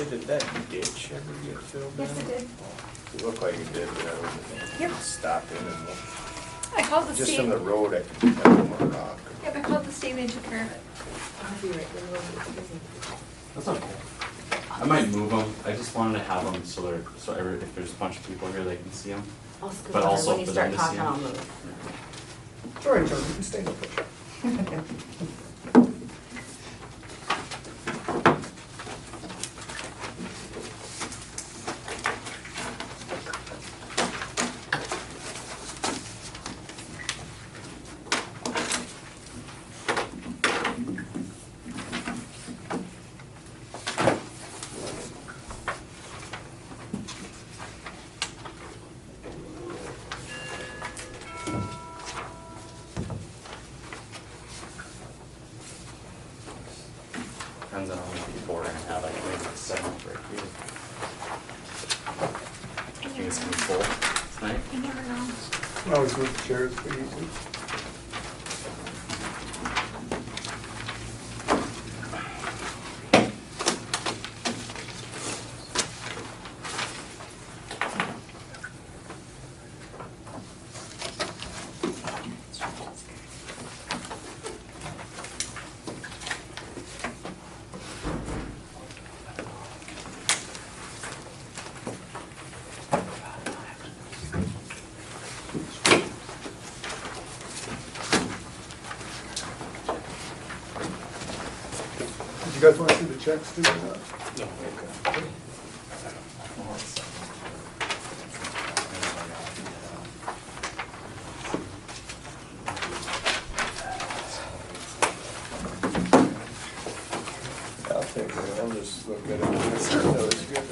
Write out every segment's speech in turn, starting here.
did that ditch ever get filled in? Yes, it did. It looked like it did, but I wasn't. Yep. Stopped in and I called the just state. from the road, I could tell more rock. Yep, I called the state and they took care of it. That's okay. I might move them. I just wanted to have them so they're, if there's a bunch of people here, they can see them. I'll scoot But over. also When you for start them to see talking, I'll them. move. It's all right, Joe, you can stay there. Depends on how many people we're gonna have. I can make it 7 right here. I think it's gonna be full tonight. You never know. I always move the chairs pretty easily. Did you guys want to see the checks too? No, okay. I'll take it, I'll just look at it. That was good.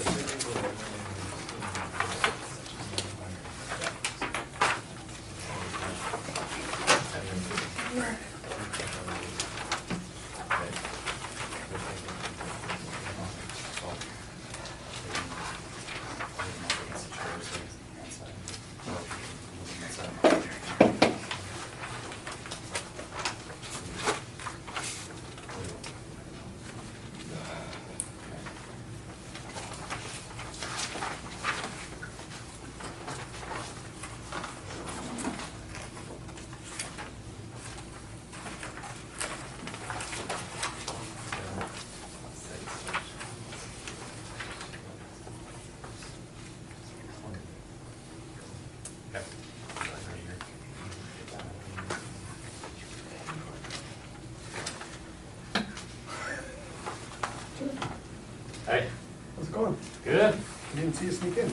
Hey, How's it going? good. You didn't see you sneak in.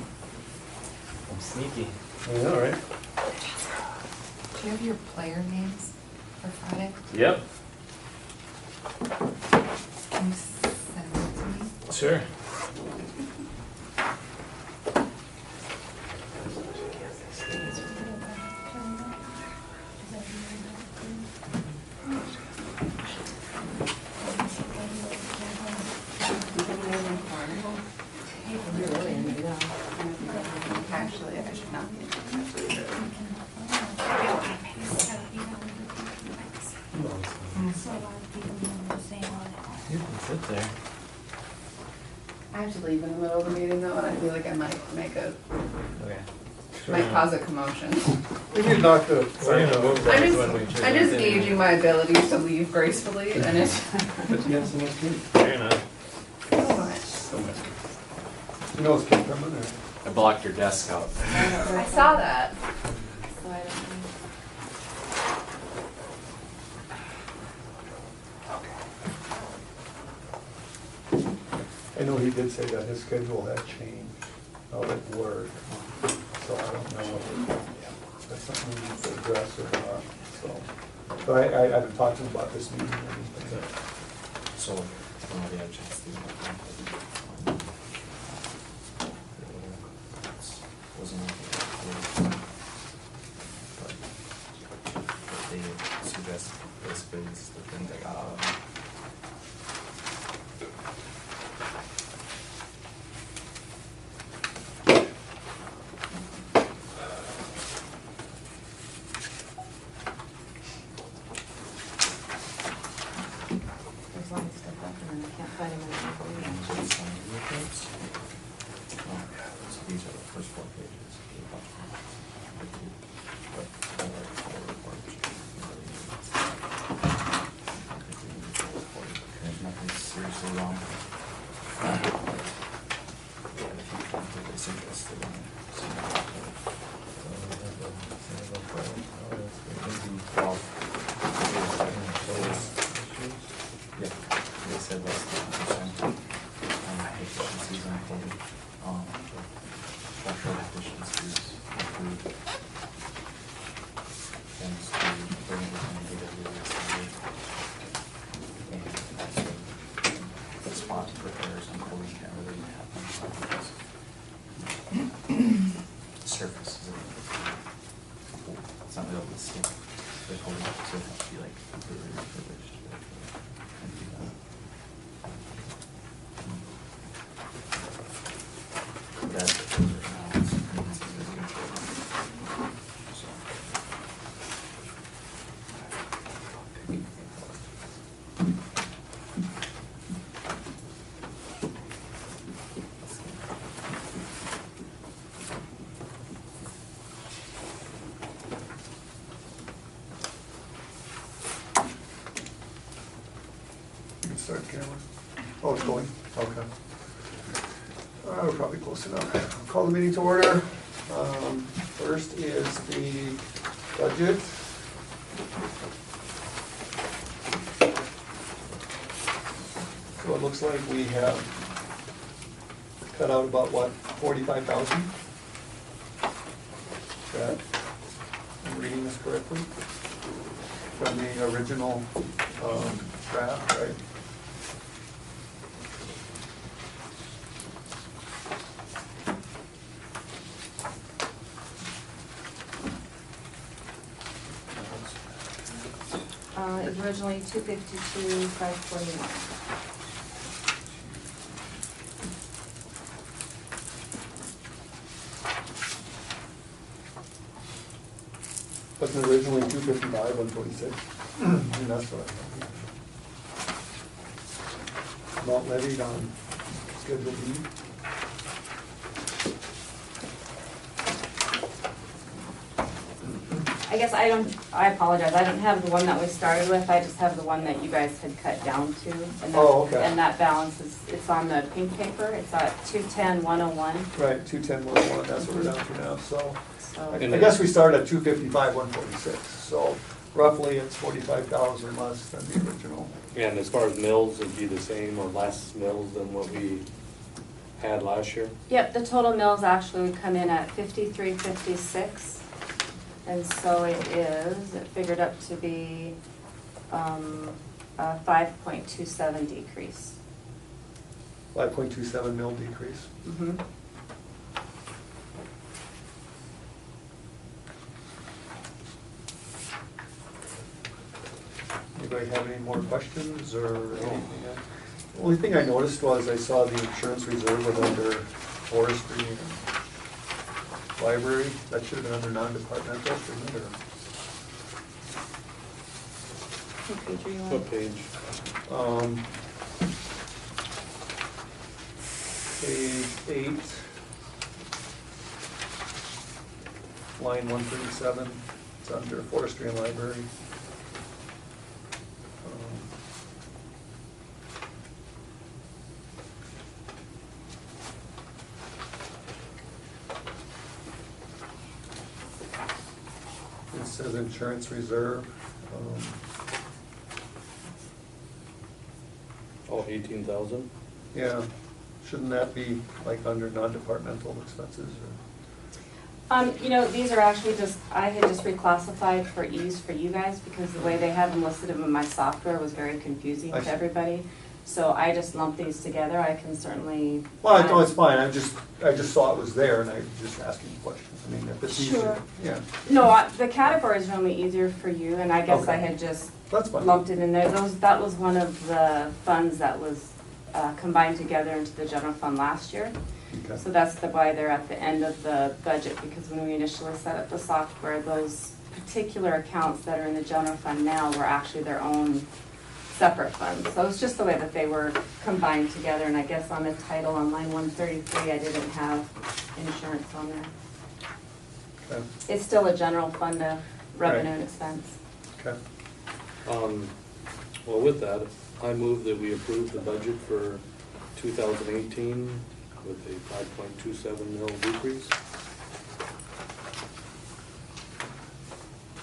I'm sneaky. I know, right? Do you have your player names for Friday? Yep. Can you send them to me? Sure. Actually, I should not be. So a lot of people know the same one. You can sit there. I have to leave in the middle of the meeting though, and I feel like I might make a, Okay. might cause a commotion. We need to knock the. I'm just gauging my abilities to leave gracefully, and it's. But you have so much food. Fair enough. So much. So much. You know it's keep coming or? I blocked your desk out. I saw that. So I don't know. I know he did say that his schedule had changed out at work, so I don't know if that's something we need to address or not, so. But I haven't talked to him about this meeting or anything. So, yeah, just wasn't but they suggest basically it's the things I got out of them. There's a lot of stuff up and I can't find him in the information. well, yeah, they said less than 1%. Deficiencies unfolded, structural deficiencies include things to bring within DWS and also the spot repairs and coding can't really happen because the surface is it's not really able to stick the coding, so it has to be like completely refurbished. And do that. That's the right now. It's so. You can start the camera. Oh, it's going? Okay. We're probably close enough. I'll call the meeting to order. First is the budget. So it looks like we have cut out about, what, 45,000? That, I'm reading this correctly? From the original draft, right? It was originally 252, 541. Wasn't originally 255, 146? And that's what I thought. Amount levied on Schedule B. I guess I apologize, I don't have the one that we started with, I just have the one that you guys had cut down to. And Oh, okay. And that balance is, it's on the pink paper, it's at 210,101. Right, 210, that's what we're down to now, so. I So, guess we started at 255, 146, so roughly it's 45,000 less than the original. And as far as mills, it'd be the same or less mills than what we had last year? yep, the total mills actually would come in at 5356. And so it figured up to be a 5.27 decrease. 5.27 mil decrease. Mm-hmm. Anybody have any more questions or anything? The only thing I noticed was I saw the insurance reserve was under forestry and library. That should have been under non-departmental, shouldn't it? Or What page are you on? What page? Page 8, line 137, it's under forestry and library. It says insurance reserve. Oh, 18,000? Yeah, shouldn't that be like under non-departmental expenses or? You know, these are actually just, I had just reclassified for ease for you guys because the way they have them listed in my software was very confusing I to see. everybody. So I just lumped these together. I can certainly. Well, I know it's fine, I just saw it was there and I was just asking questions. I mean, if it's easier. Sure. Yeah, No, the categories are normally easier for you, and I guess I Okay. had just that's fine. lumped it in there. That was one of the funds that was combined together into the general fund last year. Okay. So that's why they're at the end of the budget, because when we initially set up the software, those particular accounts that are in the general fund now were actually their own separate funds. So it's just the way that they were combined together, and I guess on the title on line 133, I didn't have insurance on there. Okay. It's still a general fund of revenue and expense. Okay. Well, with that, I move that we approve the budget for 2018 with a 5.27 mil decrease.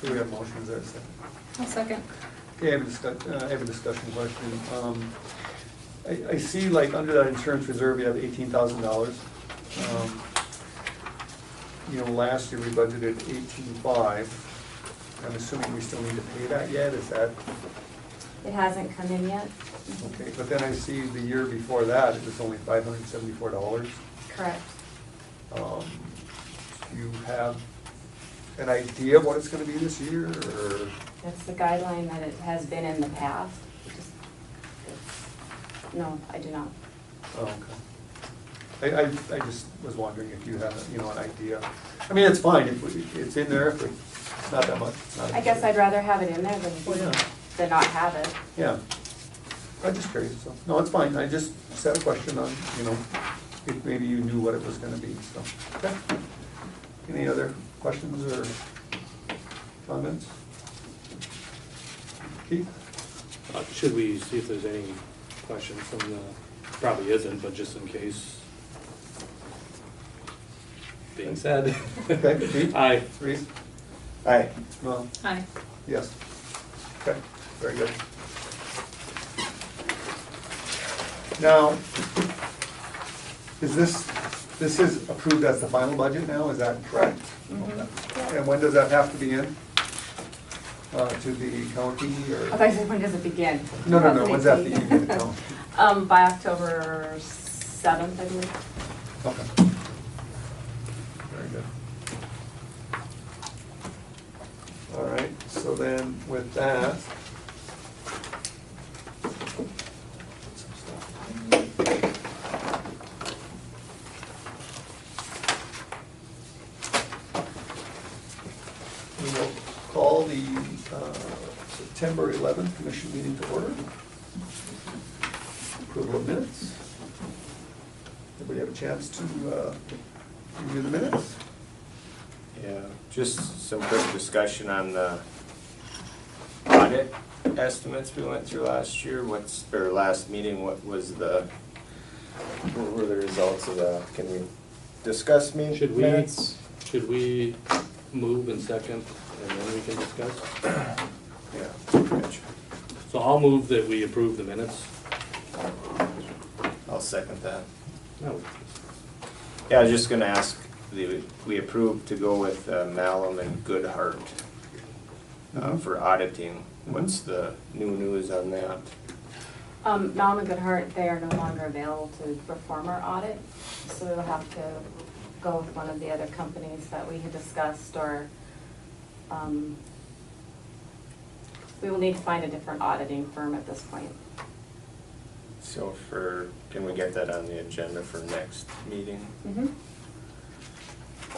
Do we have motions there, second? I'll second. Okay, I have a discussion question. I see like under that insurance reserve, you have $18,000. You know, last year we budgeted 18.5. I'm assuming we still need to pay that yet, is that, It hasn't come in yet? okay, but then I see the year before that, it was only $574. Correct. Do you have an idea of what it's gonna be this year, or? That's the guideline that it has been in the past. No, I do not. Oh, okay. I just was wondering if you had, you know, an idea. I mean, it's fine, if it's in there, if it's not that much. It's not- I guess I'd rather have it in there Oh, yeah. than not have it. Yeah. I'm just curious, so, no, it's fine, I just set a question on, you know, if maybe you knew what it was gonna be, so. Okay. Any other questions or comments? Keith? Should we see if there's any questions from the, probably isn't, but just in case. Being said. Okay, Keith? Aye. Reese? Aye. No? Aye. Yes. Okay, very good. Now, is this is approved as the final budget now, is that correct? Mhm. Okay. And when does that have to be in? To the county I or? thought you said, when does it begin? No, when's that be in the county? By October 7th, I believe. Okay. Very good. All right, so then with that. We will call the September 11th commission meeting to order. Approval of minutes. Everybody have a chance to review the minutes? Yeah, just some quick discussion on the audit estimates we went through last year. Last meeting, what were the results of that? Can we discuss minutes? Should we move in second and then we can discuss? Yeah, gotcha. So I'll move that we approve the minutes. I'll second that. No. Yeah, I was just gonna ask, we approved to go with Malum and Goodhart for auditing. What's the new news on that? Malum and Goodhart, they are no longer available to perform our audit, so we'll have to go with one of the other companies that we had discussed, or we will need to find a different auditing firm at this point. So can we get that on the agenda for next meeting? Mm-hmm.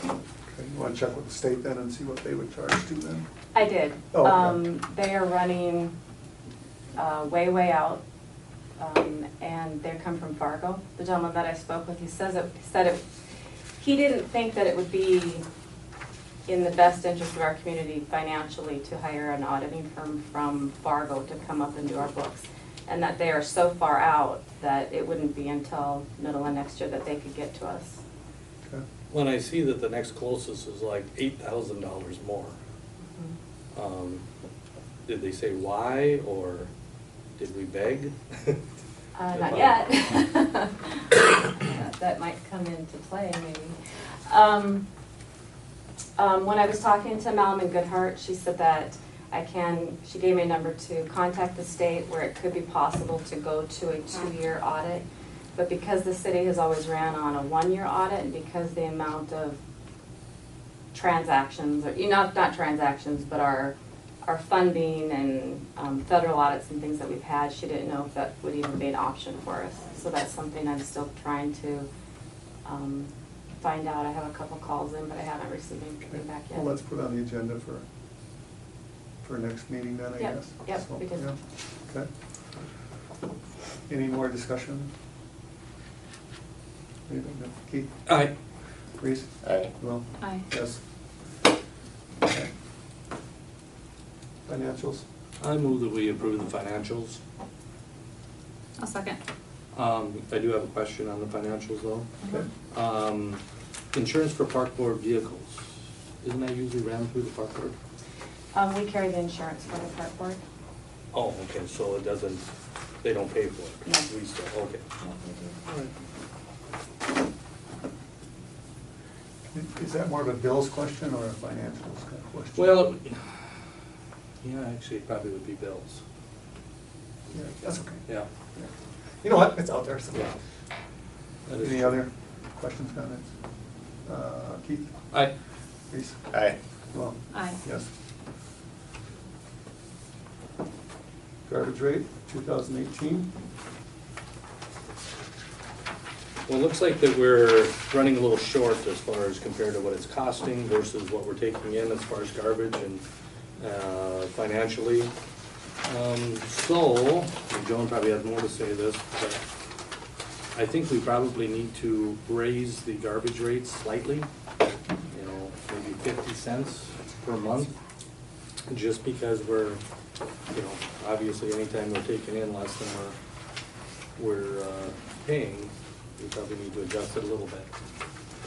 Okay, you want to check with the state then and see what they would charge to then? I did. Oh, okay. They are running way out, and they come from Fargo. The gentleman that I spoke with, he said he didn't think that it would be in the best interest of our community financially to hire an auditing firm from Fargo to come up and do our books, and that they are so far out that it wouldn't be until middle of next year that they could get to us. Okay. When I see that the next closest is like $8,000 more, did they say why, or did we beg? Not yet. That might come into play, maybe. When I was talking to Malum and Goodhart, she said that she gave me a number to contact the state where it could be possible to go to a 2-year audit. But because the city has always ran on a 1-year audit, and because the amount of transactions, or not transactions, but our funding and federal audits and things that we've had, she didn't know if that would even be an option for us. So that's something I'm still trying to find out. I have a couple calls in, but I haven't received anything back yet. Well, let's put on the agenda for next meeting then, I Yep, guess. yep, So, we can. yeah. Okay. Any more discussion? Anything? No? Keith? Aye. Reese? Aye. Well, Aye. yes. Okay. Financials? I move that we approve the financials. I'll second. I do have a question on the financials though. Okay. Insurance for park board vehicles, isn't that usually ran through the park board? We carry the insurance for the cardboard. Oh, okay, so it doesn't, they don't pay for it? No. We still, okay. All right. Is that more of a bills question or a financials kind of question? Well, yeah, actually, it probably would be bills. Yeah, that's okay. Yeah. You know what, it's out there, so. Yeah. That is Any true. other questions, comments? Keith? Aye. Reese? Aye. Well, Aye. yes. Garbage rate, 2018. Well, it looks like that we're running a little short as far as compared to what it's costing versus what we're taking in as far as garbage and financially. So, and Joan probably has more to say this, but I think we probably need to raise the garbage rates slightly, you know, maybe 50 cents per month, just because we're, you know, obviously anytime we're taking in less than we're paying, we probably need to adjust it a little bit.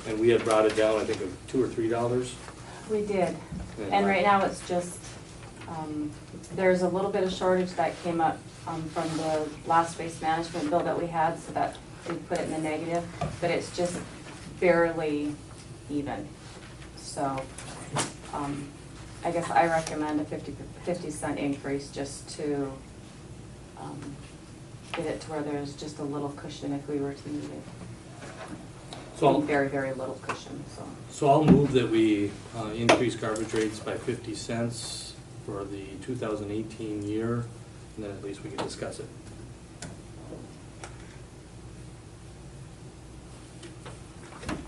And we had brought it down, I think, of $2 or $3. We did, Yeah. and right now it's just, there's a little bit of shortage that came up from the last waste management bill that we had, so that we put it in the negative, but it's just barely even. So, I guess I recommend a 50 cent increase just to get it to where there's just a little cushion if we were to need it. So, Very, very little cushion, so. so I'll move that we increase garbage rates by 50 cents for the 2018 year, and then at least we can discuss it.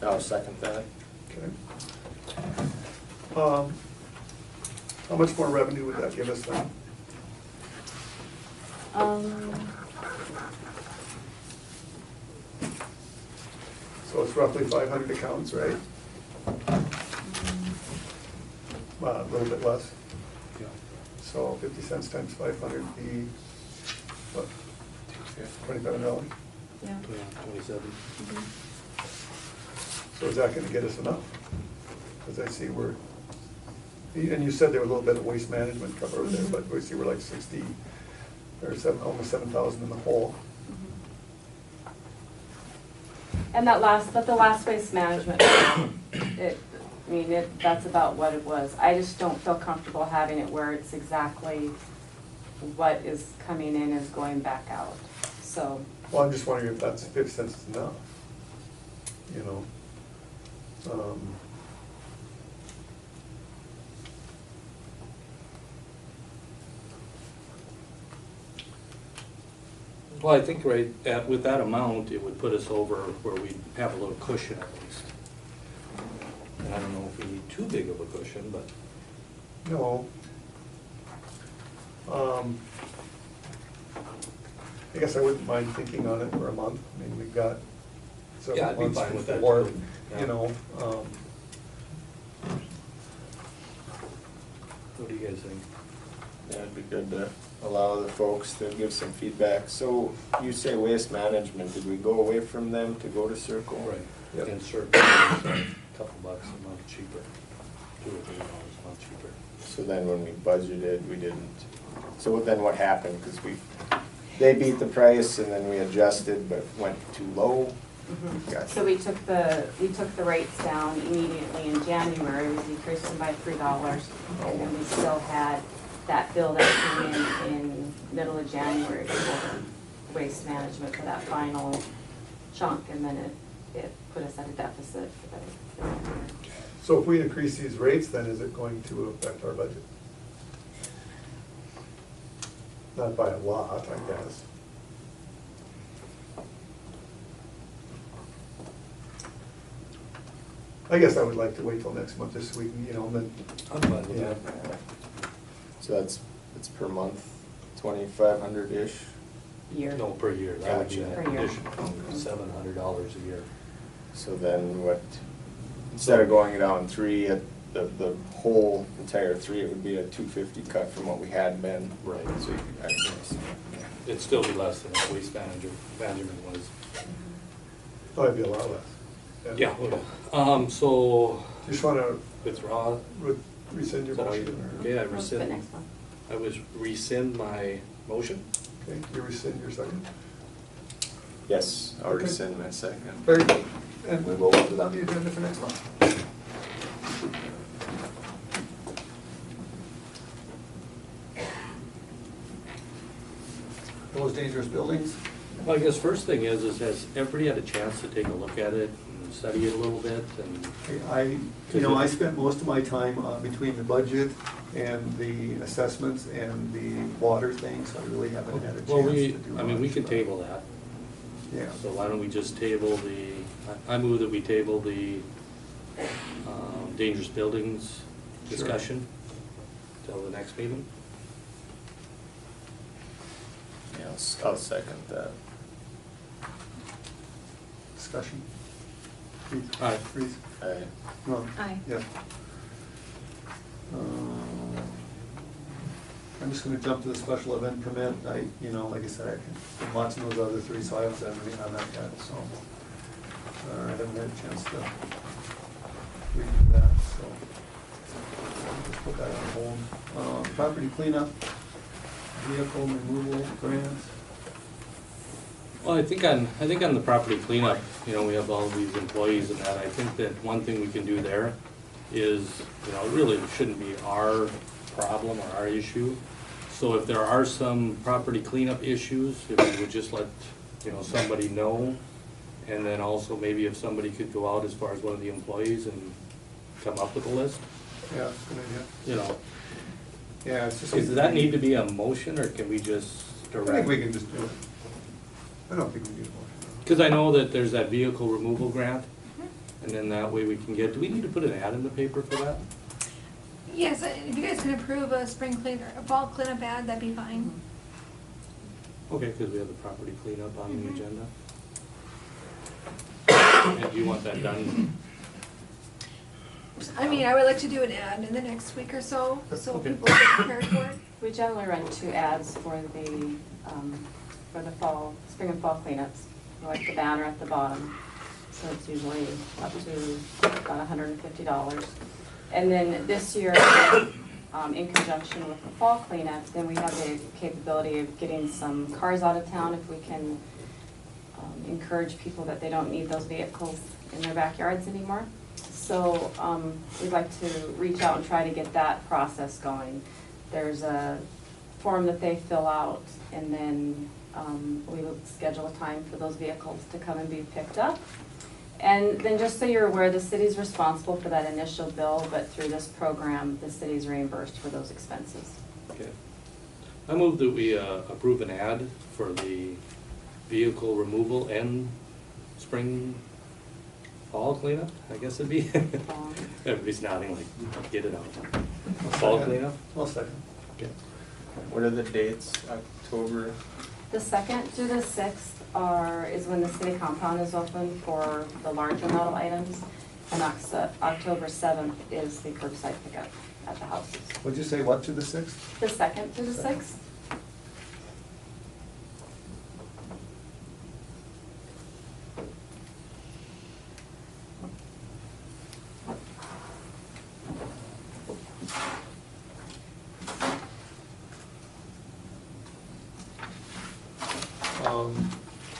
I'll second that. Okay. How much more revenue would that give us then? So it's roughly 500 accounts, right? A little bit less. Yeah. So 50 cents times 500 would be, what, $27? Yeah. 27. So is that gonna get us enough? Because I see we're, and you said there was a little bit of waste management cover there, but we see we're like 60, or almost 7,000 in the hole. And the last waste management, that's about what it was. I just don't feel comfortable having it where it's exactly what is coming in is going back out, so. Well, I'm just wondering if that's 50 cents is enough, you know? Well, I think with that amount, it would put us over where we have a little cushion at least. And I don't know if we need too big of a cushion, but No. I guess I wouldn't mind thinking on it for a month. I mean, we've got Yeah, several I'd be months fine with that before, too. Yeah. you know. what do you guys think? Yeah, it'd be good to allow the folks to give some feedback. So you say waste management, did we go away from them to go to Circle? Right, Yep. and certainly a couple bucks a month cheaper, $2 or $3 a month cheaper. So then when we budgeted, we didn't, so then what happened? Because they beat the price and then we adjusted but went too low. Gotcha. So we took the rates down immediately in January, we decreased them by $3, and then we still had that bill that came in middle of January for waste management for that final chunk, and then it put us at a deficit for the year. So if we increase these rates, then is it going to affect our budget? Not by a lot, I guess. I guess I would like to wait till next month this week, you know, and then, I'm fine with yeah. that. So it's per month, 2,500-ish? Year. No, per year, that would be Gotcha. an Per year. additional $700 a year. So then what, instead of going down 3 at the whole entire 3, it would be a 250 cut from what we had been. Right. So you could, I guess, It'd still be less than what waste management was. Oh, it'd be a lot less. Yeah, so Just wanna withdraw, rescind your Is that how you- motion? or- Okay, I What's the rescind, next one? I was rescind my motion. Okay, you rescind your second? Yes, I'll Okay. rescind my second. Very good. And we will put it on the agenda for next month. Those dangerous buildings? Well, I guess first thing is has everybody had a chance to take a look at it and study it a little bit and? I spent most of my time between the budget and the assessments and the water thing, so I really haven't had a chance Well, to we, do I mean, we much, can but- table that. Yeah. So why don't we just table I move that we table the dangerous buildings Sure. discussion till the next meeting. Yeah, I'll second that. Discussion? Reese? Aye. Reese? Aye. No? Aye. Yeah. I'm just gonna jump to the special event permit. Like I said, I can watch those other three, so I haven't done anything on that yet, so. I haven't had a chance to review that, so. I'll just put that on hold. Property cleanup, vehicle removal grant. Well, I think on the property cleanup, we have all these employees and that, I think that one thing we can do there is, it really shouldn't be our problem or our issue. So if there are some property cleanup issues, if we would just let, somebody know, and then also maybe if somebody could go out as far as one of the employees and come up with a list, Yeah, good idea. Yeah, it's just. Does that need to be a motion, or can we just I direct? think we can just do it. I don't think we need a motion. Because I know that there's that vehicle removal grant, and then that way we can get, do we need to put an ad in the paper for that? Yes, if you guys can approve a spring clean, or a fall cleanup ad, that'd be fine. Okay, because we have the property cleanup on the agenda. And do you want that done? I mean, I would like to do an ad in the next week or so, so Okay. people get prepared for it. We generally run 2 ads for the fall, spring and fall cleanups. We like the banner at the bottom, so it's usually up to about $150. And then this year, in conjunction with the fall cleanup, then we have the capability of getting some cars out of town if we can encourage people that they don't need those vehicles in their backyards anymore. So we'd like to reach out and try to get that process going. There's a form that they fill out, and then we will schedule a time for those vehicles to come and be picked up. And then just so you're aware, the city's responsible for that initial bill, but through this program, the city's reimbursed for those expenses. Okay. I move that we approve an ad for the vehicle removal and spring, fall cleanup, I guess it'd be. Everybody's nodding like, get it out. Fall cleanup? I'll second. Okay. What are the dates? October? The 2nd through the 6th is when the city compound is open for the larger metal items, and October 7th is the curbside pickup at the houses. Would you say what to the 6th? The 2nd through the 6th?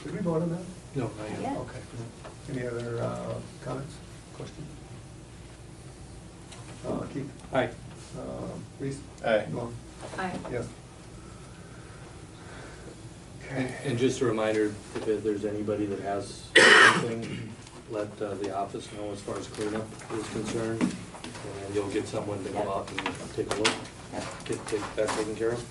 Did we vote on that? No, not yet. Yeah. Okay. Any other comments, questions? Keith? Aye. Reese? Aye. Norm? Aye. Yes. And just a reminder, if there's anybody that has something, let the office know as far as cleanup is concerned, and you'll get someone to go out and take a look, Yep. get that taken care of.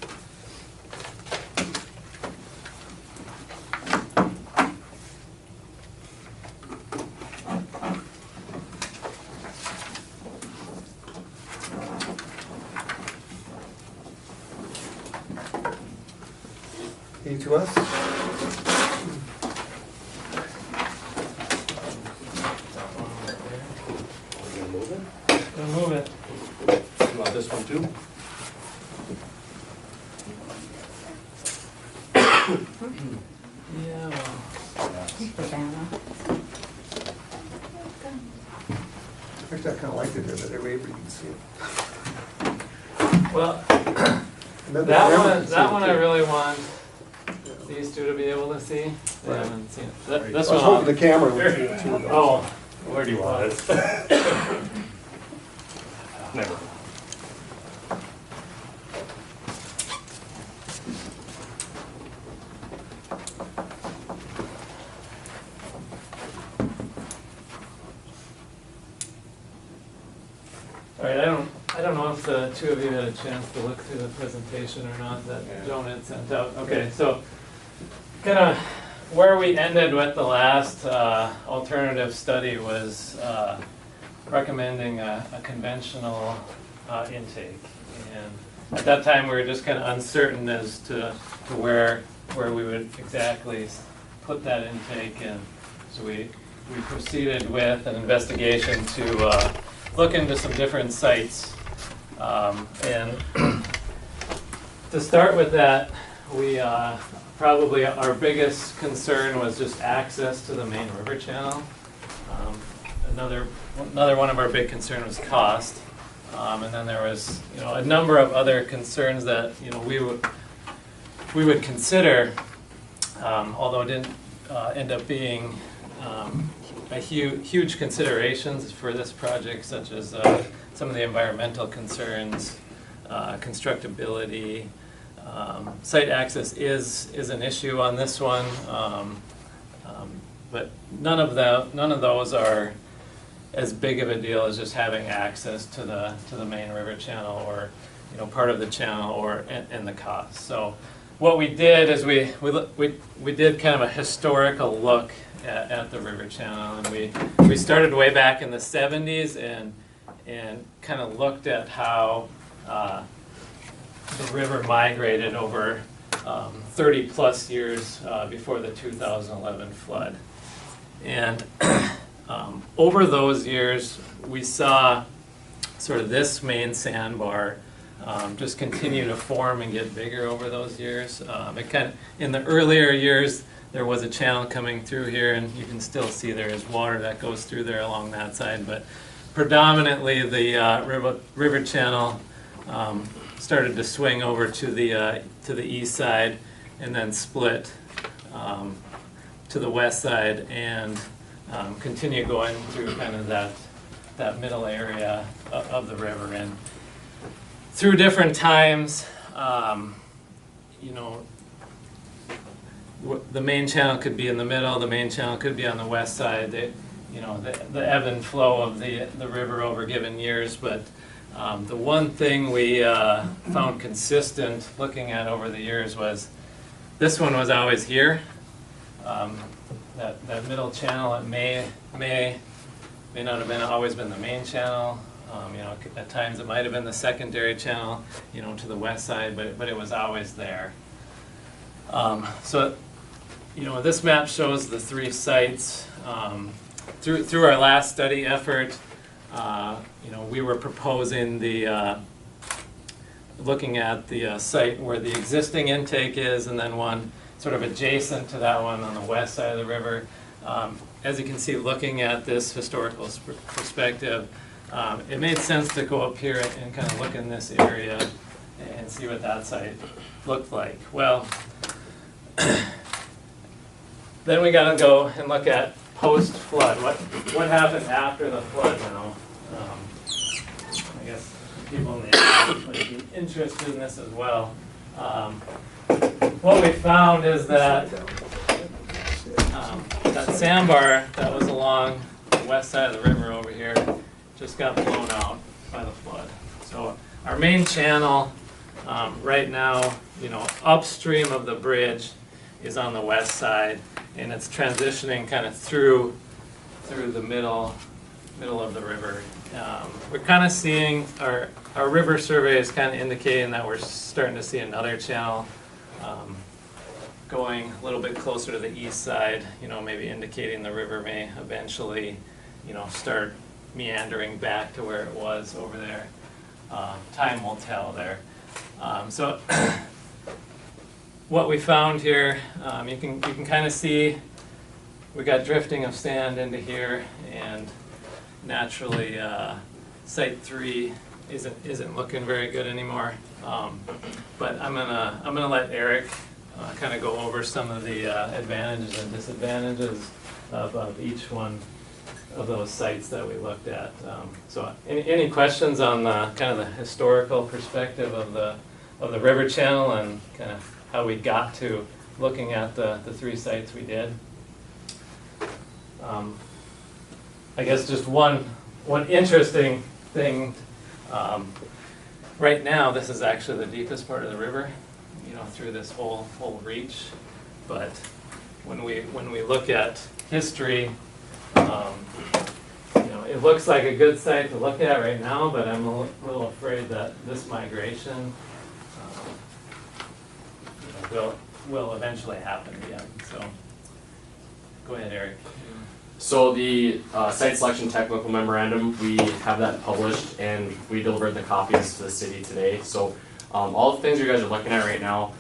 Any to us? You gonna move it? Gonna move it. You want this one too? Yeah, The banner. Actually, I kind of liked it there, that everybody can see it. Well, And then the that camera one, can see that it one I too. really want these two to be able to see. They Right. haven't seen it. I This was one. hoping the camera would see it too. though. Oh, where do you want it? Never. All right, I don't know if the two of you had a chance to look through the presentation or not that Joan had sent out. Okay, so kind of where we ended with the last alternative study was recommending a conventional intake. And at that time, we were just kind of uncertain as to where we would exactly put that intake. And so we proceeded with an investigation to look into some different sites. And to start with that, we probably our biggest concern was just access to the main river channel. Another one of our big concerns was cost. And then there was, a number of other concerns that, we would consider, although it didn't end up being a huge considerations for this project, such as some of the environmental concerns, constructability. Site access is an issue on this one, but none of those are as big of a deal as just having access to the main river channel, or part of the channel, or and the cost. So what we did is we did kind of a historical look at the river channel, and we started way back in the 70s and kind of looked at how the river migrated over 30 plus years before the 2011 flood. And over those years, we saw sort of this main sandbar just continue to form and get bigger over those years. In the earlier years, there was a channel coming through here, and you can still see there is water that goes through there along that side. But predominantly, the river channel started to swing over to the east side, and then split to the west side, and continue going through kind of that middle area of the river. And through different times, the main channel could be in the middle, the main channel could be on the west side. The ebb and flow of the river over given years. But the one thing we found consistent looking at over the years was this one was always here. That middle channel, it may not have always been the main channel. At times it might have been the secondary channel, to the west side, but it was always there. So, this map shows the three sites. Through our last study effort, we were proposing looking at the site where the existing intake is, and then one sort of adjacent to that one on the west side of the river. As you can see, looking at this historical perspective, it made sense to go up here and kind of look in this area and see what that site looked like. Well, then we got to go and look at post-flood. What happened after the flood now? I guess people might be interested in this as well. What we found is that that sandbar that was along the west side of the river over here just got blown out by the flood. So our main channel right now, upstream of the bridge is on the west side, and it's transitioning kind of through the middle of the river. We're kind of seeing our river survey is kind of indicating that we're starting to see another channel going a little bit closer to the east side, maybe indicating the river may eventually, start meandering back to where it was over there. Time will tell there. So what we found here, you can kind of see we got drifting of sand into here, and naturally site 3 isn't looking very good anymore. But I'm gonna let Eric kind of go over some of the advantages and disadvantages of each one of those sites that we looked at. So any questions on the kind of the historical perspective of the river channel and kind of how we got to looking at the three sites we did? I guess just one interesting thing. Right now, this is actually the deepest part of the river, through this whole reach. But when we look at history, it looks like a good site to look at right now, but I'm a little afraid that this migration will eventually happen again. So, go ahead, Eric. So the site selection technical memorandum, we have that published and we delivered the copies to the city today. So all the things you guys are looking at right now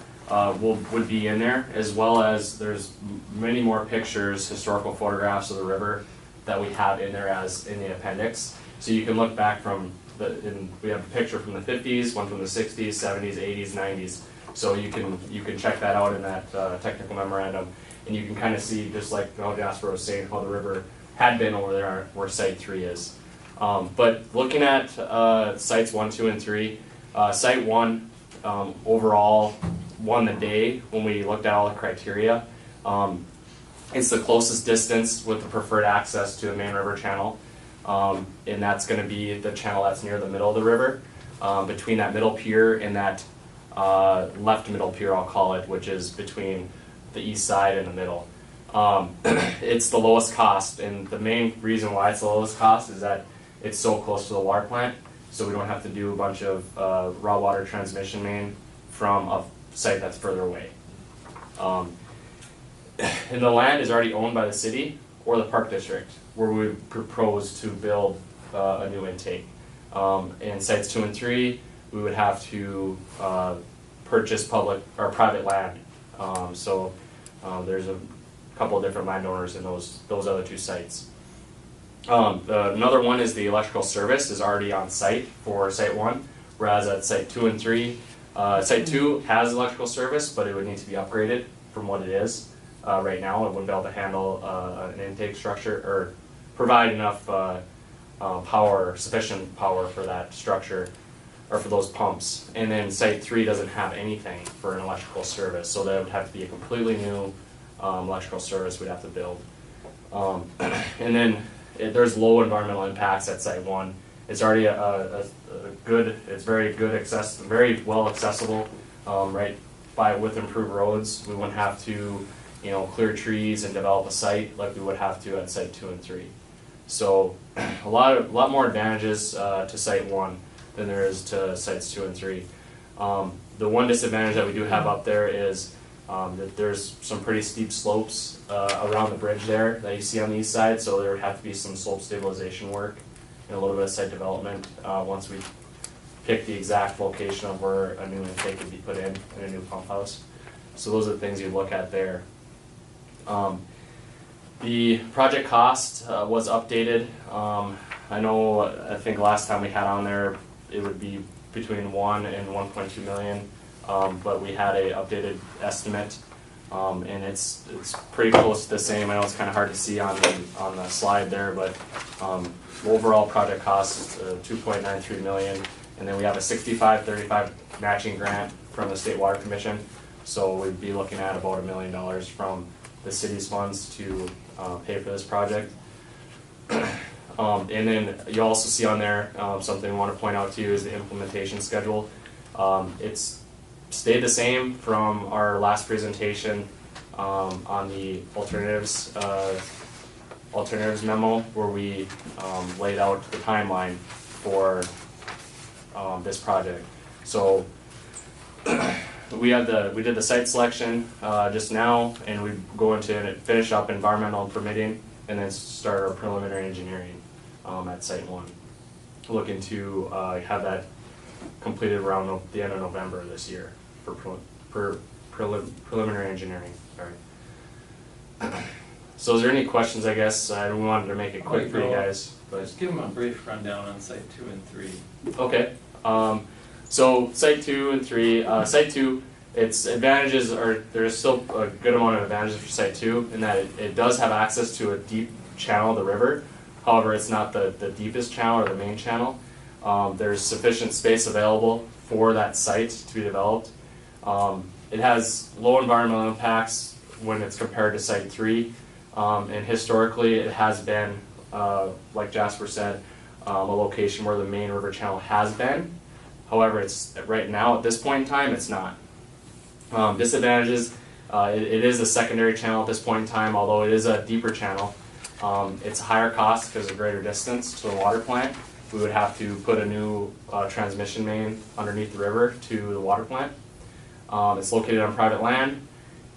would be in there, as well as there's many more pictures, historical photographs of the river that we have in there as in the appendix. So you can look back from we have a picture from the 50s, one from the 60s, 70s, 80s, 90s. So you can check that out in that technical memorandum. And you can kind of see, just like how Jasper was saying, how the river had been over there where Site 3 is. But looking at Sites 1, 2, and 3, Site 1 overall won the day when we looked at all the criteria. It's the closest distance with the preferred access to the main river channel. And that's going to be the channel that's near the middle of the river. Between that middle pier and that left middle pier, I'll call it, which is between the east side and the middle. It's the lowest cost, and the main reason why it's the lowest cost is that it's so close to the water plant, so we don't have to do a bunch of raw water transmission main from a site that's further away. And the land is already owned by the city or the park district, where we propose to build a new intake. And Sites 2 and 3, we would have to purchase public or private land. So there's a couple of different landowners in those other two sites. Another one is the electrical service is already on site for Site 1, whereas at Site 2 and 3, Site 2 has electrical service, but it would need to be upgraded from what it is right now. It wouldn't be able to handle an intake structure or provide enough power, sufficient power for that structure or for those pumps. And then Site 3 doesn't have anything for an electrical service, so that would have to be a completely new electrical service we'd have to build. And then there's low environmental impacts at Site 1. It's already a good, it's very good very well accessible, right with improved roads. We wouldn't have to, clear trees and develop a site like we would have to at Site 2 and 3. So a lot more advantages to Site 1 than there is to Sites 2 and 3. The one disadvantage that we do have up there is that there's some pretty steep slopes around the bridge there that you see on the east side, so there would have to be some slope stabilization work and a little bit of site development once we pick the exact location of where a new intake would be put in a new pump house. So those are the things you look at there. The project cost was updated. I think last time we had on there it would be between 1 and 1.2 million, but we had a updated estimate, and it's pretty close to the same. I know it's kind of hard to see on the slide there, but overall project cost is 2.93 million, and then we have a 65-35 matching grant from the State Water Commission, so we'd be looking at about $1 million from the city's funds to pay for this project. And then you also see on there something I want to point out to you is the implementation schedule. It's stayed the same from our last presentation on the alternatives memo, where we laid out the timeline for this project. So we did the site selection just now, and we go into and finish up environmental and permitting, and then start our preliminary engineering at Site 1. Looking to have that completed around the end of November this year for preliminary engineering. Sorry. So is there any questions, I guess? We wanted to make it quick for you guys, but. Just give them a brief rundown on site 2 and 3. Okay, so site 2 and 3, site 2, its advantages are, there's still a good amount of advantages for site 2 in that it does have access to a deep channel of the river. However, it's not the deepest channel or the main channel. There's sufficient space available for that site to be developed. It has low environmental impacts when it's compared to site 3. And historically, it has been, like Jasper said, a location where the main river channel has been. However, it's right now at this point in time, it's not. Disadvantages: it is a secondary channel at this point in time, although it is a deeper channel. It's higher cost because of greater distance to the water plant. We would have to put a new transmission main underneath the river to the water plant. It's located on private land,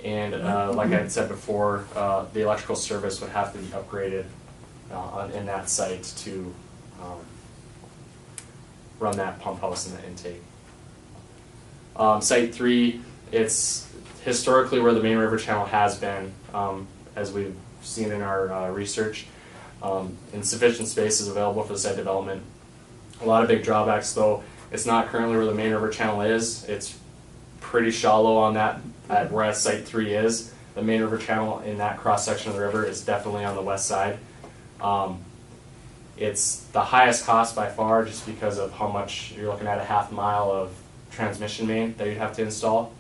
and like I had said before, the electrical service would have to be upgraded in that site to run that pump house and the intake. Site 3, it's historically where the main river channel has been, as we've seen in our research. Insufficient space is available for the site development. A lot of big drawbacks though. It's not currently where the main river channel is. It's pretty shallow on that, at where site 3 is. The main river channel in that cross section of the river is definitely on the west side. It's the highest cost by far just because of how much you're looking at, a half mile of transmission main that you'd have to install.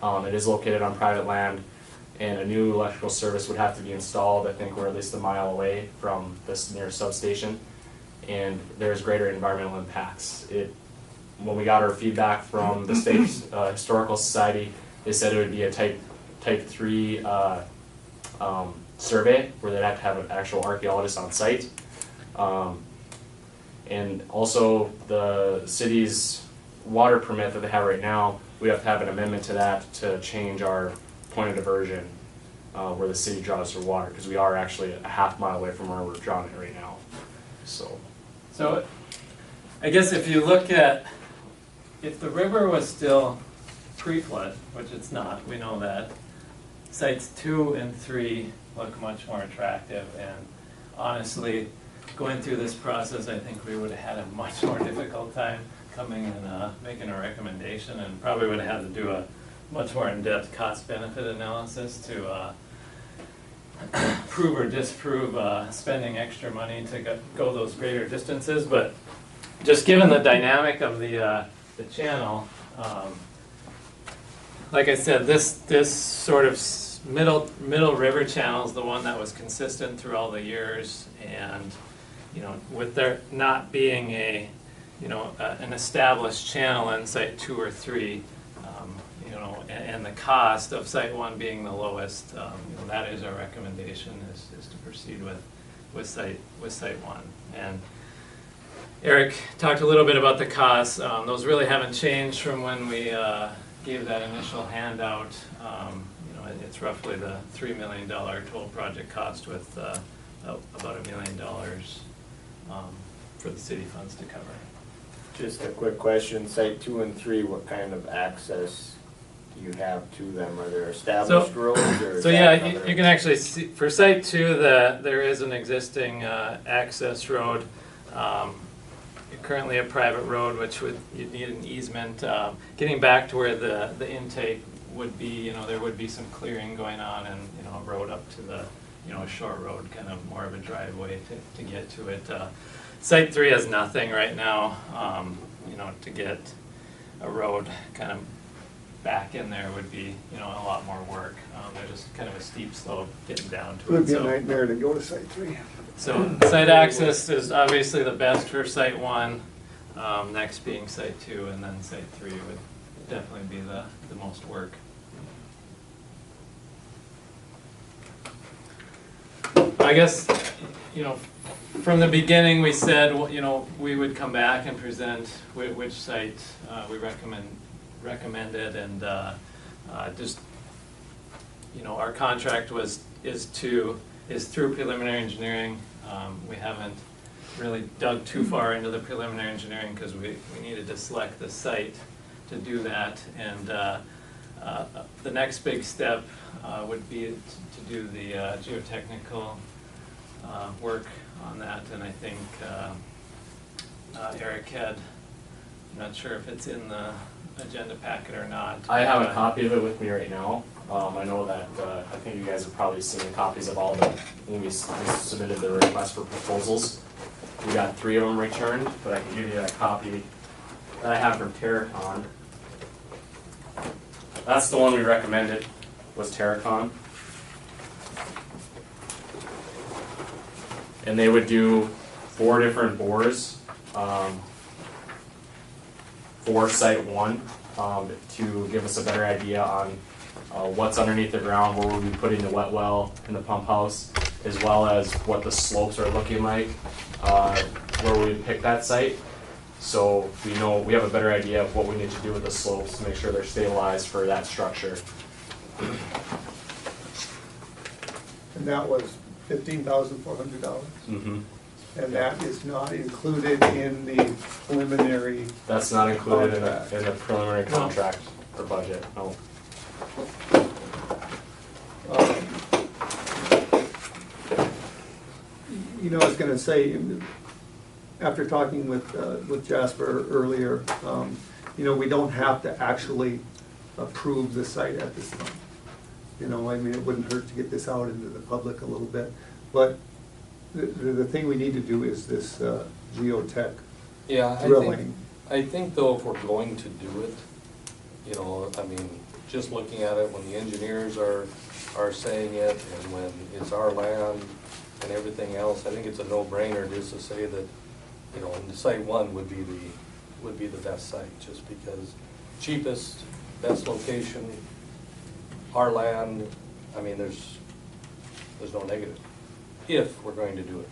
It is located on private land, and a new electrical service would have to be installed. I think we're at least a mile away from this nearest substation, and there's greater environmental impacts. When we got our feedback from the State Historical Society, they said it would be a type 3 survey where they'd have to have an actual archaeologist on site. And also the city's water permit that they have right now, we have to have an amendment to that to change our point of diversion where the city draws their water, because we are actually a half mile away from where we're drawing it right now. So I guess if you look at, if the river was still pre-flood, which it's not, we know that, sites 2 and 3 look much more attractive, and honestly, going through this process, I think we would have had a much more difficult time coming and making a recommendation, and probably would have had to do a much more in-depth cost-benefit analysis to prove or disprove spending extra money to go those greater distances. But just given the dynamic of the channel, like I said, this sort of middle river channel is the one that was consistent through all the years, and with there not being an established channel in site 2 or 3, and the cost of site 1 being the lowest, that is our recommendation, is to proceed with site 1. And Eric talked a little bit about the costs. Those really haven't changed from when we gave that initial handout. It's roughly the $3 million total project cost, with about $1 million for the city funds to cover. Just a quick question, site 2 and 3, what kind of access do you have to them? Are there established roads, or? So yeah, you can actually see, for site 2, there is an existing access road. Currently a private road, which you'd need an easement. Getting back to where the intake would be, there would be some clearing going on, and a road up to the, a short road, kind of more of a driveway to get to it. Site 3 has nothing right now. To get a road kind of back in there would be, a lot more work. There's just kind of a steep slope getting down to it. It would be a nightmare to go to site 3. So site access is obviously the best for site 1, next being site 2, and then site 3 would definitely be the most work. I guess, from the beginning we said, we would come back and present which site we recommended, and just, our contract is through preliminary engineering. We haven't really dug too far into the preliminary engineering because we needed to select the site to do that, and The next big step would be to do the geotechnical work on that, and I think Eric had, I'm not sure if it's in the agenda packet or not. I have a copy of it with me right now. I know that, I think you guys have probably seen copies of all the, when we submitted the request for proposals. We got 3 of them returned, but I can give you a copy that I have from Terracon. That's the one we recommended, was Terracon. And they would do 4 different bores for site 1 to give us a better idea on what's underneath the ground, where we'll be putting the wet well and the pump house, as well as what the slopes are looking like where we pick that site. So we know, we have a better idea of what we need to do with the slopes to make sure they're stabilized for that structure. And that was $15,400. Mm-hmm. And that is not included in the preliminary. That's not included in Contract. the preliminary contract or budget, no. You know, I was gonna say, after talking with Jasper earlier, you know, we don't have to actually approve the site at this time. You know, I mean, it wouldn't hurt to get this out into the public a little bit, but the thing we need to do is this geotech Yeah, drilling. I think though, if we're going to do it, you know, I mean, just looking at it, when the engineers are saying it, and when it's our land and everything else, I think it's a no-brainer just to say that, you know, site 1 would be the best site, just because cheapest, best location, our land, I mean, there's no negative, if we're going to do it.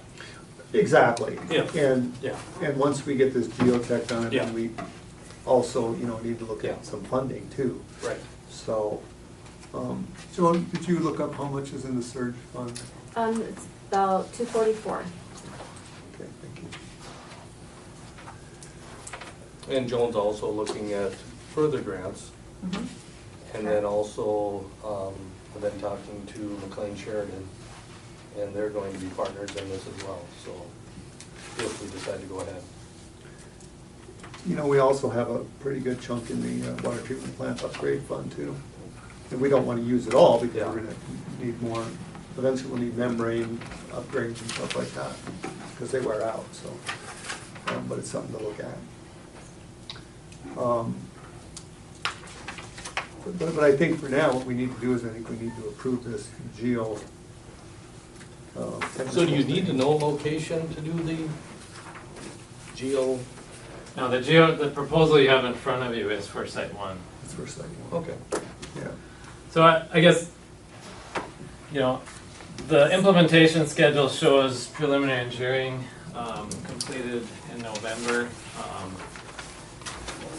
Exactly. Yeah. And, Yeah. and once we get this geotech done, Yeah. then we also, you know, need to look Yeah. at some funding too. Right. So, Joan, did you look up how much is in the surge fund? It's about 244. Okay, thank you. And Joan's also looking at further grants, and then also, I've been talking to McLean Sheridan, and they're going to be partners in this as well, so if we decide to go ahead. You know, we also have a pretty good chunk in the water treatment plant upgrade fund too. And we don't want to use it all because Yeah. we're gonna need more, eventually we'll need membrane upgrades and stuff like that, because they wear out, so. But it's something to look at. But I think for now, what we need to do is, I think we need to approve this geo. So do you need to know location to do the geo? Now, the proposal you have in front of you is for site 1. It's for site one. Okay. Yeah. So I guess, you know, the implementation schedule shows preliminary engineering completed in November.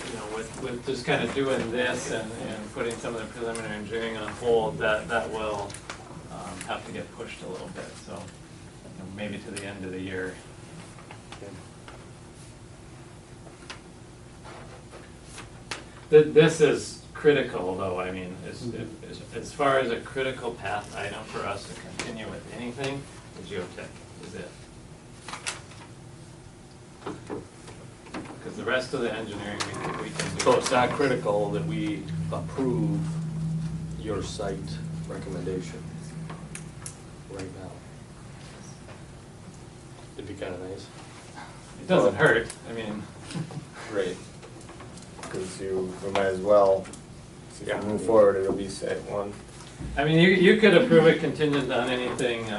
You know, with just kind of doing this and putting some of the preliminary engineering on hold, that will have to get pushed a little bit, so you know, maybe to the end of the year. This is critical, though, I mean, as far as a critical path item for us to continue with anything, the geotech is it. Because the rest of the engineering we can do. So it's not critical that we approve your site recommendation right now? It'd be kind of nice. It doesn't hurt, I mean. Right. Because we might as well, if you move forward, it'll be site 1. I mean, you could approve it contingent on anything, you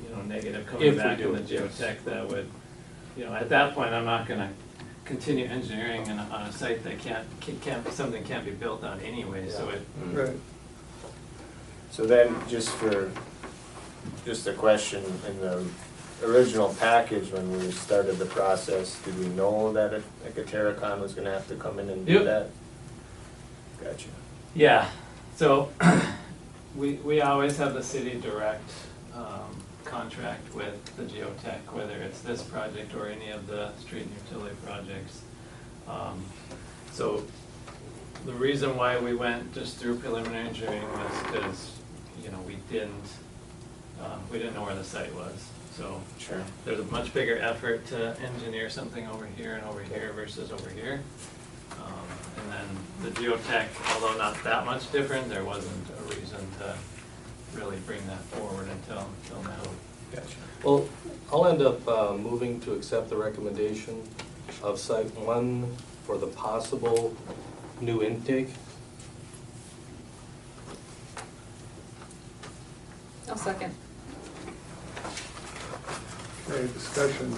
know, negative If coming we back do in the it, yes. geotech that would, you know, at that point, I'm not gonna continue engineering on a site that something can't be built on anyway, so it. Right. So then, just a question, in the original package, when we started the process, did we know that like a Terracon was gonna have to come in and do Yep. that? Gotcha. Yeah, so we always have the city direct contract with the geotech, whether it's this project or any of the street and utility projects. So the reason why we went just through preliminary engineering was because, we didn't know where the site was. So Sure. there's a much bigger effort to engineer something over here and over here versus over here. And then the geotech, although not that much different, there wasn't a reason to really bring that forward until now. Gotcha. Well, I'll end up moving to accept the recommendation of site one for the possible new intake. I'll second. Okay, discussion.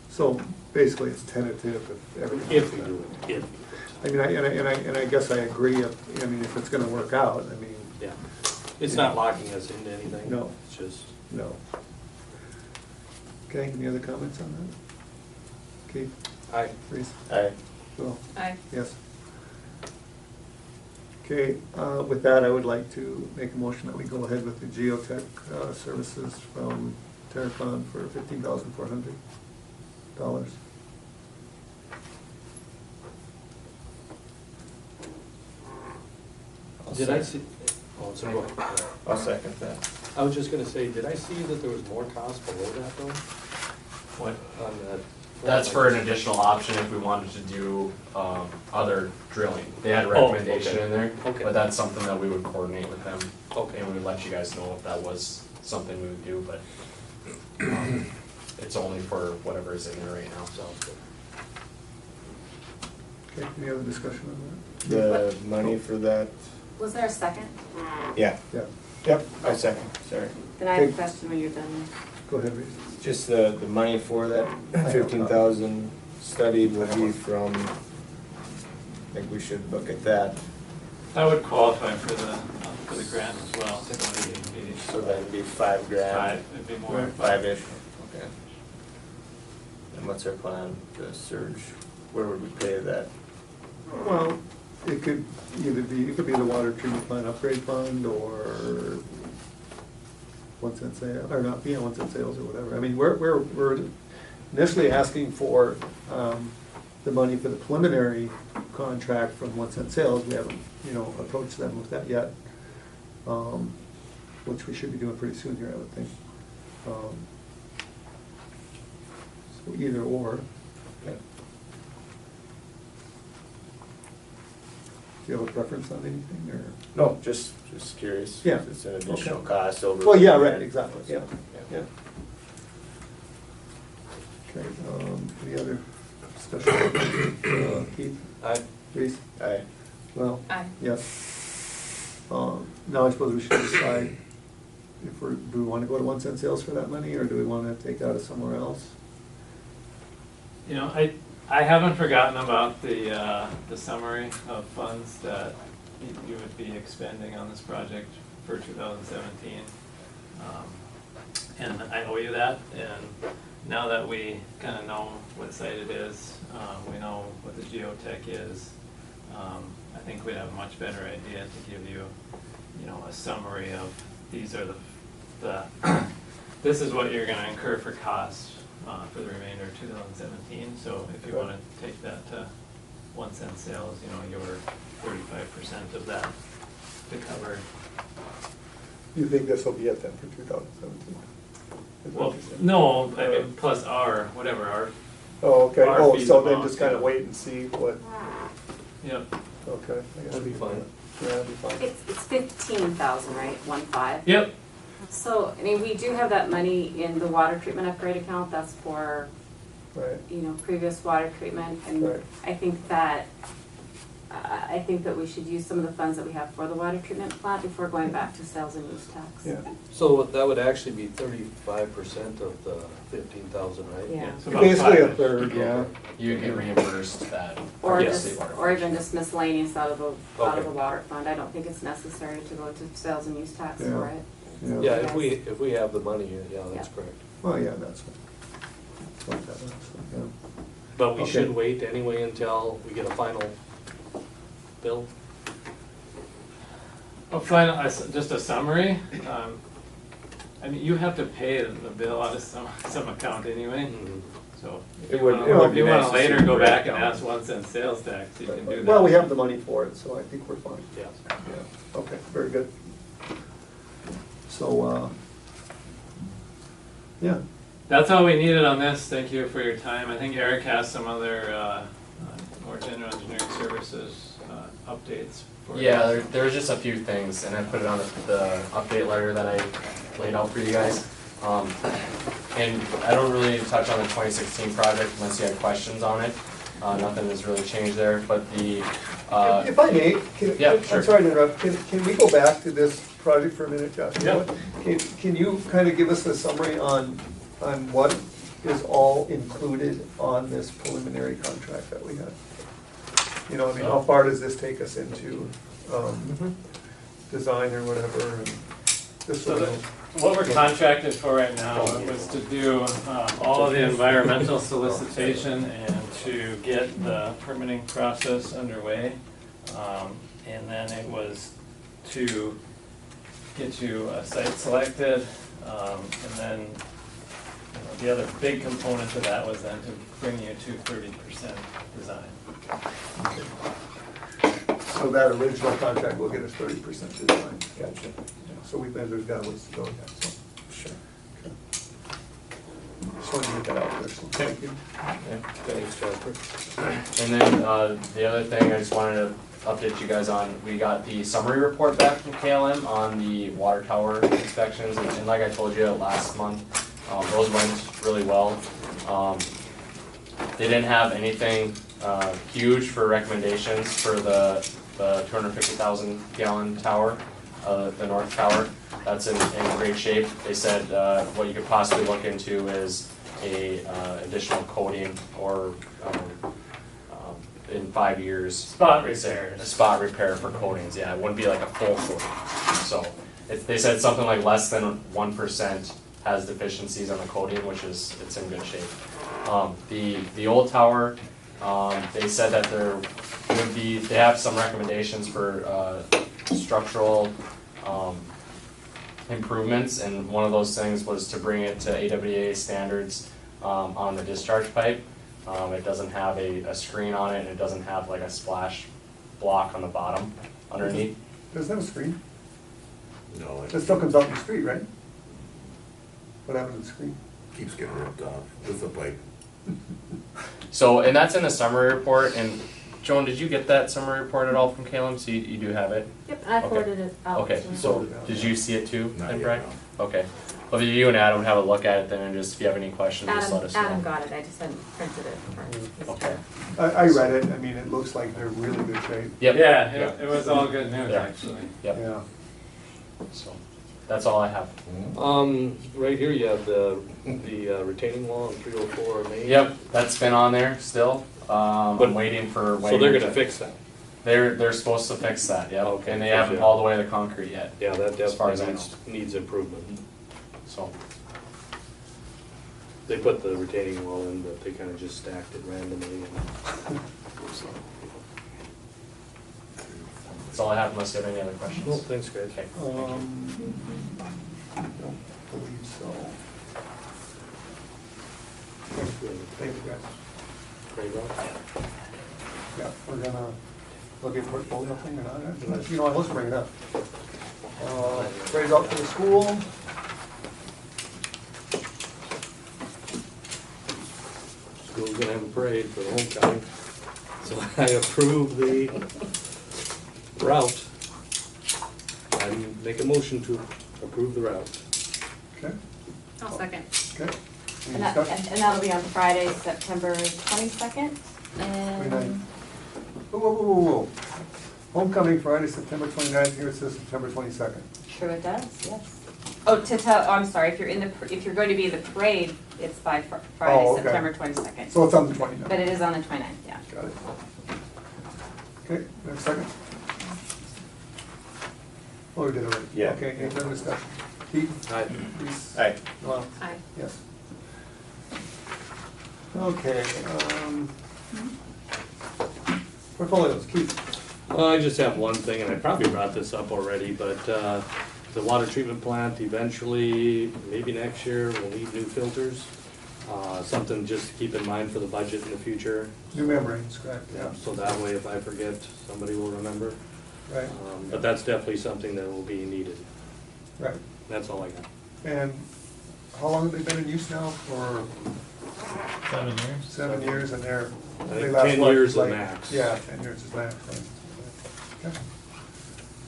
So basically, it's tentative if everything. If we do it, if. I mean, and I guess I agree, if it's gonna work out, Yeah. It's not locking us into anything. No. It's just, no. Okay, any other comments on that? Keith, I, Reese, Aye. Bill? Aye. Yes. Okay, with that, I would like to make a motion that we go ahead with the geotech services from Terracon for $15,400. did I see, oh, so go ahead. I'll second that. I was just gonna say, did I see that there was more cost below that though? What? On that? That's for an additional option if we wanted to do, other drilling. They had a recommendation okay. in there, Okay. but that's something that we would coordinate with them. Okay. And we would let you guys know if that was something we would do, but, it's only for whatever is in there right now, so. Okay, any other discussion on The money for that, Was there a second? yeah. that? Yeah, Yep, I second, sorry. Then I have a Okay. question when you're done. go ahead, Reese. Just the money for that 15,000 study will be from, I think we should look at that. That would qualify for the grant as well. So that'd be $5,000. It'd be more. Right. Five-ish, okay. And what's our plan, the surge, where would we pay that? Well, it could either be, it could be the water treatment plant upgrade fund or 1 cent sale, or not, 1 cent sales or whatever. I mean, we're initially asking for the money for the preliminary contract from 1 cent sales. We haven't, approached them with that yet, which we should be doing pretty soon here, I would think. So either or. Okay. Do you have a preference on anything, or? No, just curious. Yeah. It's an additional Okay. cost over. Well, yeah, right, exactly, yeah, yeah. Okay, any other discussion? Keith? Aye. Reese? Aye. Well, Aye. yes. Now I suppose we should decide if do we want to go to 1 cent sales for that money, or do we want to take out of somewhere else? I haven't forgotten about the summary of funds that you would be expending on this project for 2017. And I owe you that, and now that we kind of know what site it is, we know what the geotech is, I think we'd have a much better idea to give you, a summary of these are the this is what you're gonna incur for costs for the remainder of 2017. So if you want to take that to 1 cent sales, your 35% of that to cover. You think this will be it then for 2017? Well, no, I mean, plus our, whatever, our, Oh, okay, our oh, fees so then amount just kind of to- wait and see what, yep, okay. I guess That'd be fine. Yeah, that'd be fine. It's 15,000, right? 1.5. yep, So, we do have that money in the water treatment upgrade account. That's for, Right, previous water treatment. And Right. I think that we should use some of the funds that we have for the water treatment plant before going back to sales and use tax. yeah. So that would actually be 35% of the 15,000, right? Yeah. it's about Basically a five-ish. third, yeah. You get reimbursed that. Or from the just, state water or fund. even just miscellaneous out of the Okay. water fund. I don't think it's necessary to go to sales and use tax Yeah. for it. Yeah, if we have the money, yeah, that's Yeah. correct. Well, yeah, that's what that was, yeah. But we Okay. should wait anyway until we get a final bill? Just a summary. You have to pay the bill out of some account anyway. So if It you would- wanna, it would if be you nice wanna to later see go back and breakdown. ask 1 cent sales tax, you can do that. Well, we have the money for it, so I think we're fine. Yeah. Yeah, okay, very good. So, yeah, That's all we needed on this. Thank you for your time. I think Eric has some other, more general engineering services, updates for you. Yeah, there's just a few things, and I put it on the update letter that I laid out for you guys. And I don't really need to touch on the 2016 project unless you had questions on it. Nothing has really changed there, but the, if I may, Yeah, sure. I'm sorry to interrupt, can we go back to this project for a minute, Josh? You know Yeah. what? Can you kind of give us a summary on what is all included on this preliminary contract that we had? You know, I mean, how far does this take us into, design or whatever, and this So sort the- of. what we're contracted for right now was to do all of the environmental solicitation and to get the permitting process underway. And then it was to get you a site selected, and then, you know, the other big component to that was then to bring you to 30% design. So that original contract will get us 30% design. Gotcha. So there's got a ways to go yet, so. Sure. Just wanted to get that out there, so thank you. Thanks, Jasper. and then the other thing I just wanted to update you guys on, we got the summary report back from KLM on the water tower inspections, and like I told you last month, those went really well. They didn't have anything huge for recommendations for the 250,000 gallon tower, the north tower. That's in great shape. They said what you could possibly look into is a additional coating or in 5 years. Spot they said repairs. A spot repair for coatings, yeah, it wouldn't be like a full coating. So they said something like less than 1% has deficiencies on the coating, which is, it's in good shape. The old tower, they said that there would be, they have some recommendations for structural improvements, and one of those things was to bring it to AWA standards on the discharge pipe. It doesn't have a screen on it, and it doesn't have like a splash block on the bottom underneath. Does that have a screen? No, It it still comes out in the street, right? What happened to the screen? keeps getting ripped off with the pipe. So, and that's in the summary report, and Joan, did you get that summary report at all from Caleb? So you do have it? Yep, and I Okay. forwarded it out. Okay, to- so did you see it too, Not then, yet, Brian? no. Okay. Well, if you and Adam would have a look at it then, and just if you have any questions, just let us know. Adam got it, I just hadn't printed it for Mr. Okay. I read it, I mean, it looks like they're really good shape. Yep. Yeah, it was all good news, Yeah. actually. Yep, Yeah. so, that's all I have. Right here you have the retaining wall on 304 Main. Yep, that's been on there still. I'm But- waiting for. So they're gonna fix that? They're supposed to fix that, yep, Okay, and they so haven't yeah. all the way to concrete yet, Yeah, that As far as I definitely needs improvement. so. They put the retaining wall in, but they kinda just stacked it randomly and. That's all I have unless you have any other questions. Well, thanks, guys. Okay. I don't believe so. Thank you, guys. Great, Rob. Yeah, we're gonna look at portfolio thing or not, you know, let's bring it up. Raise out for the school. School's gonna have a parade for the homecoming, so I approve the route. I make a motion to approve the route. Okay, I'll second. okay. Any And that, discussion? and that'll be on Friday, September 22nd, 29th. and Whoa. Homecoming Friday, September 29th, here it says September 22nd. sure it does, yes. Oh, I'm sorry, if you're going to be in the parade, it's by Oh, Friday, okay. September 22nd. So it's on the 29th. But it is on the 29th, yeah. Got it. Okay, next second. Oh, we did already. Yeah. Okay, any further discussion? Keith? Aye. Reese? Aye. Noel? Aye. Yes. Okay, portfolios, Keith? Well, I just have one thing, and I probably brought this up already, but the water treatment plant eventually, maybe next year, will need new filters. Something just to keep in mind for the budget in the future. New membranes, correct, yeah, So that way, if I forget, somebody will remember. right, But that's definitely something that will be needed. right. That's all I got. And how long have they been in use now? For 7 years? 7 years, and they're, I they think last 10 what, years is like- max. Yeah, 10 years is max, right. Okay.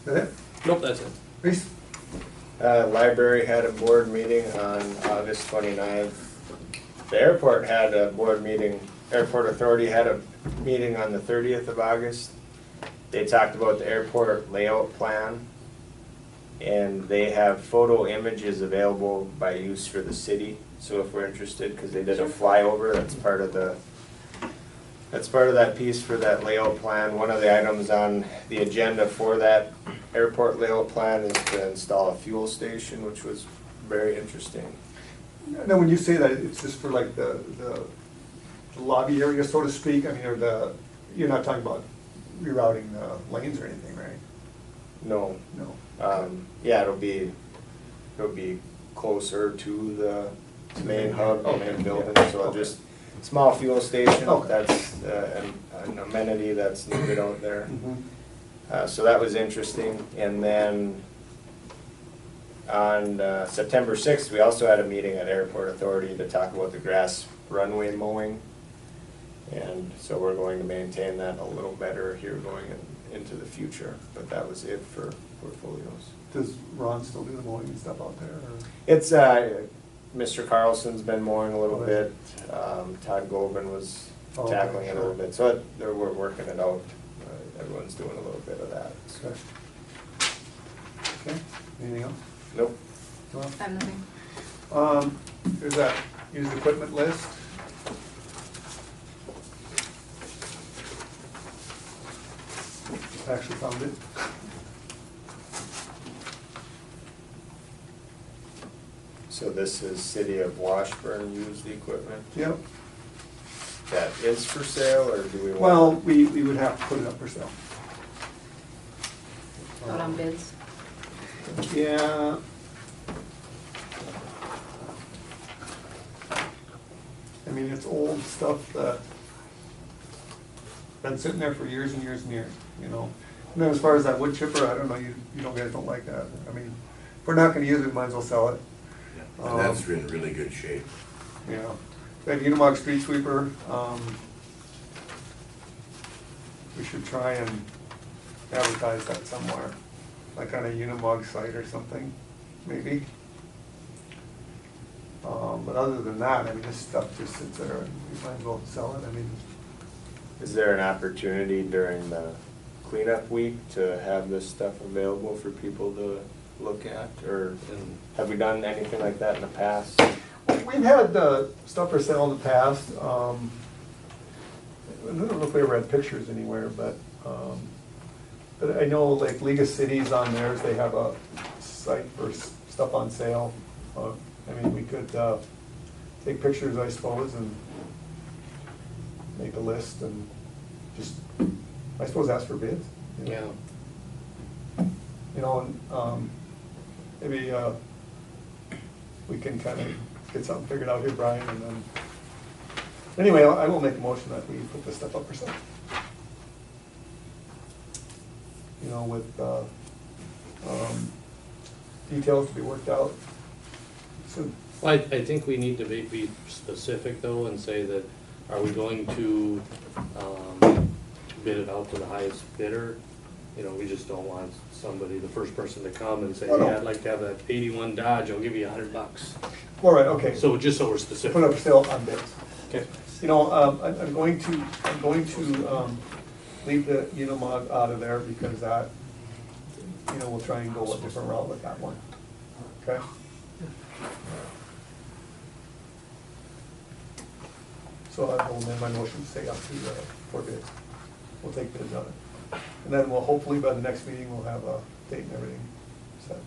That it? Nope, that's it. Reese? Library had a board meeting on August 29th. The airport had a board meeting, Airport Authority had a meeting on the 30th of August. They talked about the airport layout plan, and they have photo images available by use for the city. So if we're interested, because they did a flyover, that's part of that piece for that layout plan. One of the items on the agenda for that airport layout plan is to install a fuel station, which was very interesting. Now, when you say that, it's just for like the lobby area, so to speak, I mean, or you're not talking about rerouting the lanes or anything, right? No, No. yeah, it'll be closer to the main hub, main building, so Okay. just small fuel station, Okay. that's an amenity that's needed out there. Mhm. So that was interesting. And then on September 6th, we also had a meeting at Airport Authority to talk about the grass runway mowing. And so we're going to maintain that a little better here going into the future. But that was it for portfolios. Does Ron still do the mowing and stuff out there, or? It's, Mr. Carlson's been mowing a little bit. Todd Goldman was Oh, okay, tackling it a little sure. bit. So we're working it out. Everyone's doing a little bit of that. Okay. Okay, anything else? Nope. No? I have nothing. There's that used equipment list. Actually found it. So this is City of Washburn used equipment. Yep. That is for sale, or do we want? Well, we would have to put it up for sale. Vote on bids. Yeah. I mean, it's old stuff that been sitting there for years and years and years, you know. And then as far as that wood chipper, I don't know, you guys don't like that. I mean, if we're not gonna use it, we might as well sell it. And that's in really good shape. You know, that Unimog street sweeper, we should try and advertise that somewhere, like on a Unimog site or something, maybe. But other than that, I mean, this stuff just sits there and we might as well sell it, I mean. Is there an opportunity during the cleanup week to have this stuff available for people to look at? Or have we done anything like that in the past? We've had stuff for sale in the past. I don't know if we ever had pictures anywhere, but I know like League of Cities on theirs, they have a site for stuff on sale. I mean, we could take pictures, I suppose, and make a list and just, I suppose, ask for bids. You know? Yeah. You know, and maybe we can kind of get something figured out here, Brian, and then, anyway, I will make a motion that we put this stuff up for sale. You know, with details to be worked out soon. Well, I think we need to be specific though and say that, are we going to bid it out to the highest bidder? You know, we just don't want somebody, the first person to come and say, Oh, no. yeah, I'd like to have that 81 Dodge, I'll give you $100. All right, okay. So just so we're Put specific. up for sale on bids. Okay. You know, I'm going to leave the Unimog out of there because that, you know, we'll try and go a different route with that one. Okay? So I will amend my motion to say up to 4 bids. We'll take bids on it. And then we'll, hopefully by the next meeting, we'll have a date and everything set.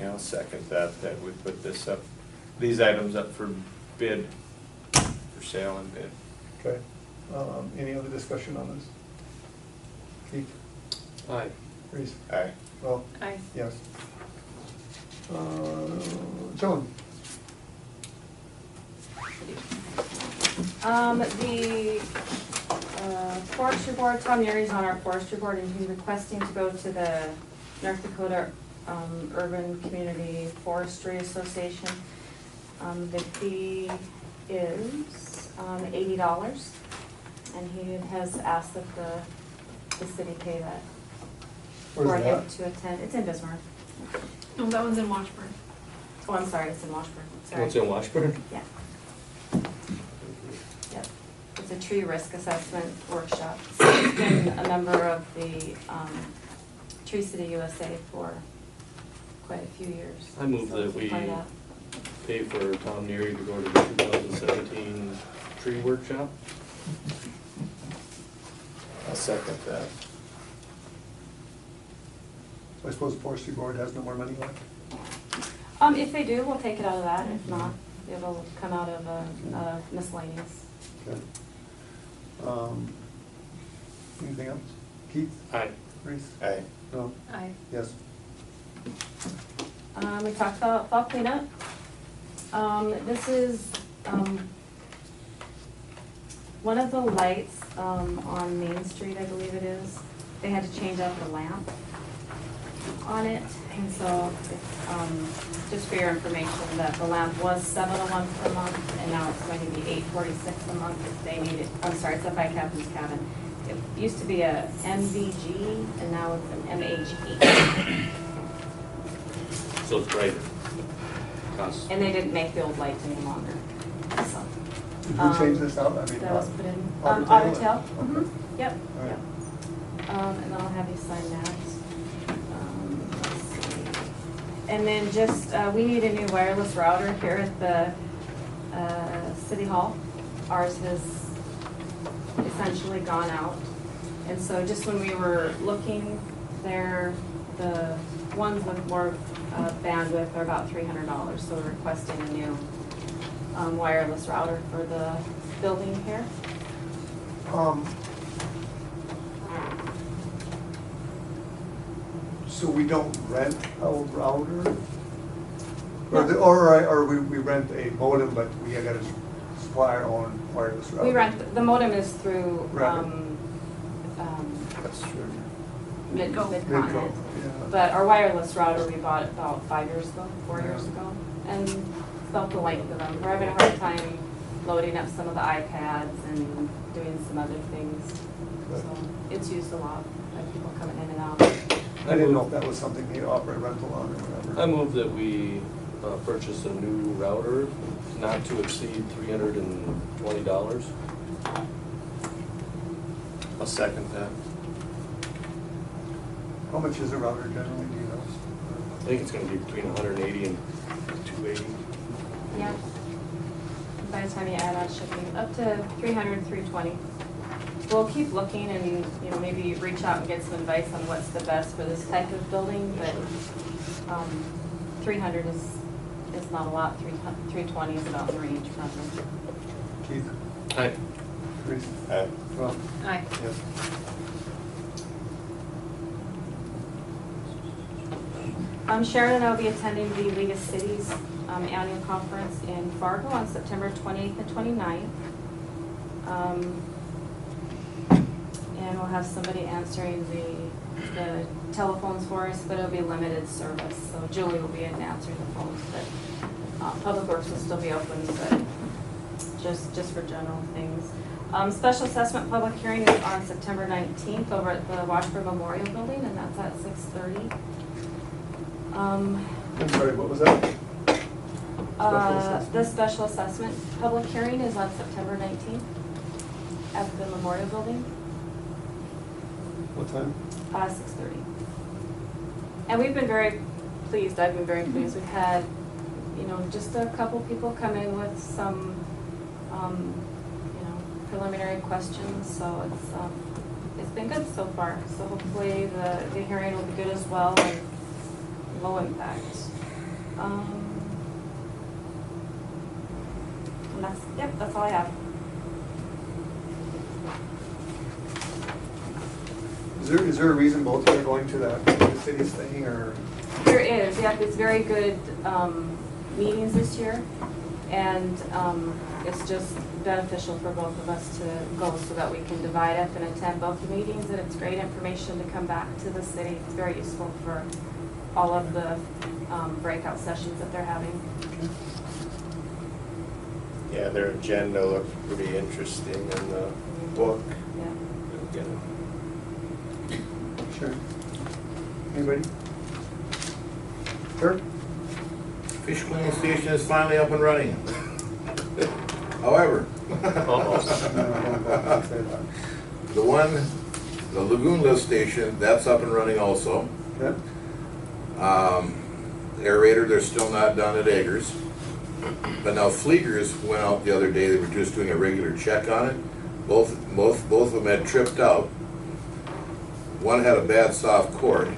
Yeah, I'll second that we put this up, these items up for bid, for sale and bid. Okay? Any other discussion on this? Keith? Aye. Reese? Aye. Well, Aye. yes. Joan? The forestry board, Tom Neary's on our forestry board, and he's requesting to go to the North Dakota Urban Community Forestry Association. The fee is $80, and he has asked that the city pay that for Where's him that? to attend. It's in Bismarck. No, that one's in Washburn. Oh, I'm sorry, it's in Washburn. Sorry. What's in Washburn? Yeah. Yep. It's a tree risk assessment workshop. So it's been a member of the Tree City USA for quite a few years. I move So that you we find out. pay for Tom Neary to go to the 2017 tree workshop. I'll second that. I suppose the forestry board has no more money left? If they do, we'll take it out of that. If not, it'll come out of miscellaneous. Okay. Anything else? Keith? Aye. Reese? Aye. No? Aye. Yes? We talked about fall cleanup. This is, one of the lights, on Main Street, I believe it is. They had to change out the lamp on it, and so, just for your information, that the lamp was $701 per month, and now it's going to be $846 a month if they need it. I'm sorry, it's up by Captain's Cabin. It used to be a MVG, and now it's an MHE. So it's brighter. Costs. And they didn't make the old lights any longer, so. Did we change this out? I mean, That was put in, Otter Otter Tail? Tail, Okay. yep, All right. yep. And then I'll have you sign that. Let's see. And then just, we need a new wireless router here at the City Hall. Ours has essentially gone out. And so just when we were looking there, the ones with more bandwidth are about $300, so we're requesting a new wireless router for the building here. So we don't rent a router? Or we rent a modem, but we gotta supply our own wireless router? We rent, the modem is through Right. That's true. Mid-Continent. Midco, yeah. But our wireless router, we bought it about 5 years ago, 4 Yeah. years ago, and it's about the length of them. We're having a hard time loading up some of the iPads and doing some other things. So it's used a lot by people coming in and out. I didn't know if that was something they offer a rental on or whatever. I move that we purchase a new router not to exceed $320. I'll second that. How much is a router generally, do you know? I think it's gonna be between 180 and 280. Yeah. By the time you add on shipping, up to 300, 320. We'll keep looking and, maybe reach out and get some advice on what's the best for this type of building, but 300 is not a lot. 320 is about the range probably. Keith? Aye. Reese? Aye. Well, Aye. yes. Sharon and I will be attending the League of Cities annual conference in Fargo on September 28th and 29th. And we'll have somebody answering the telephones for us, but it'll be limited service. So Julie will be in answering the phones, but Public Works will still be open, but just for general things. Special assessment public hearing is on September 19th over at the Washburn Memorial Building, and that's at 6:30. I'm sorry, what was that? The special assessment public hearing is on September 19th at the Memorial Building, What time? 6:30. And we've been very pleased, I've been very pleased. We've had, just a couple people come in with some, preliminary questions, so it's been good so far. So hopefully the hearing will be good as well and low impact. And that's all I have. Is there a reason both of you are going to the city's thing, or? There is, yep, it's very good meetings this year. And it's just beneficial for both of us to go so that we can divide up and attend both the meetings, and it's great information to come back to the city. It's very useful for all of the breakout sessions that they're having. Yeah, their agenda looked pretty interesting in the book. Yeah. You'll get it. Sure. Anybody? Sure? Fish cleaning station is finally up and running. However, the lagoon lift station, that's up and running also. Okay. Aerator, they're still not done at Eggers. But now Fleegers went out the other day, they were just doing a regular check on it. Both of them had tripped out. One had a bad soft cord.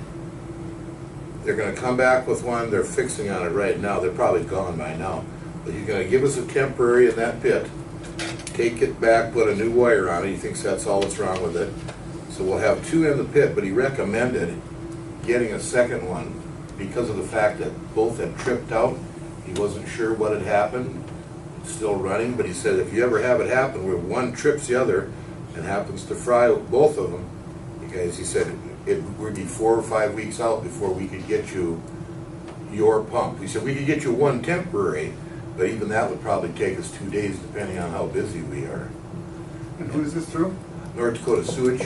They're gonna come back with one, they're fixing on it right now, they're probably gone by now. But he's gonna give us a temporary in that pit, take it back, put a new wire on it, he thinks that's all that's wrong with it. So we'll have two in the pit, but he recommended getting a second one because of the fact that both had tripped out. He wasn't sure what had happened, it's still running, but he said if you ever have it happen where one trips the other and happens to fry both of them, because he said it would be 4 or 5 weeks out before we could get you your pump. He said we could get you one temporary, but even that would probably take us 2 days depending on how busy we are. And who is this through? North Dakota Sewage.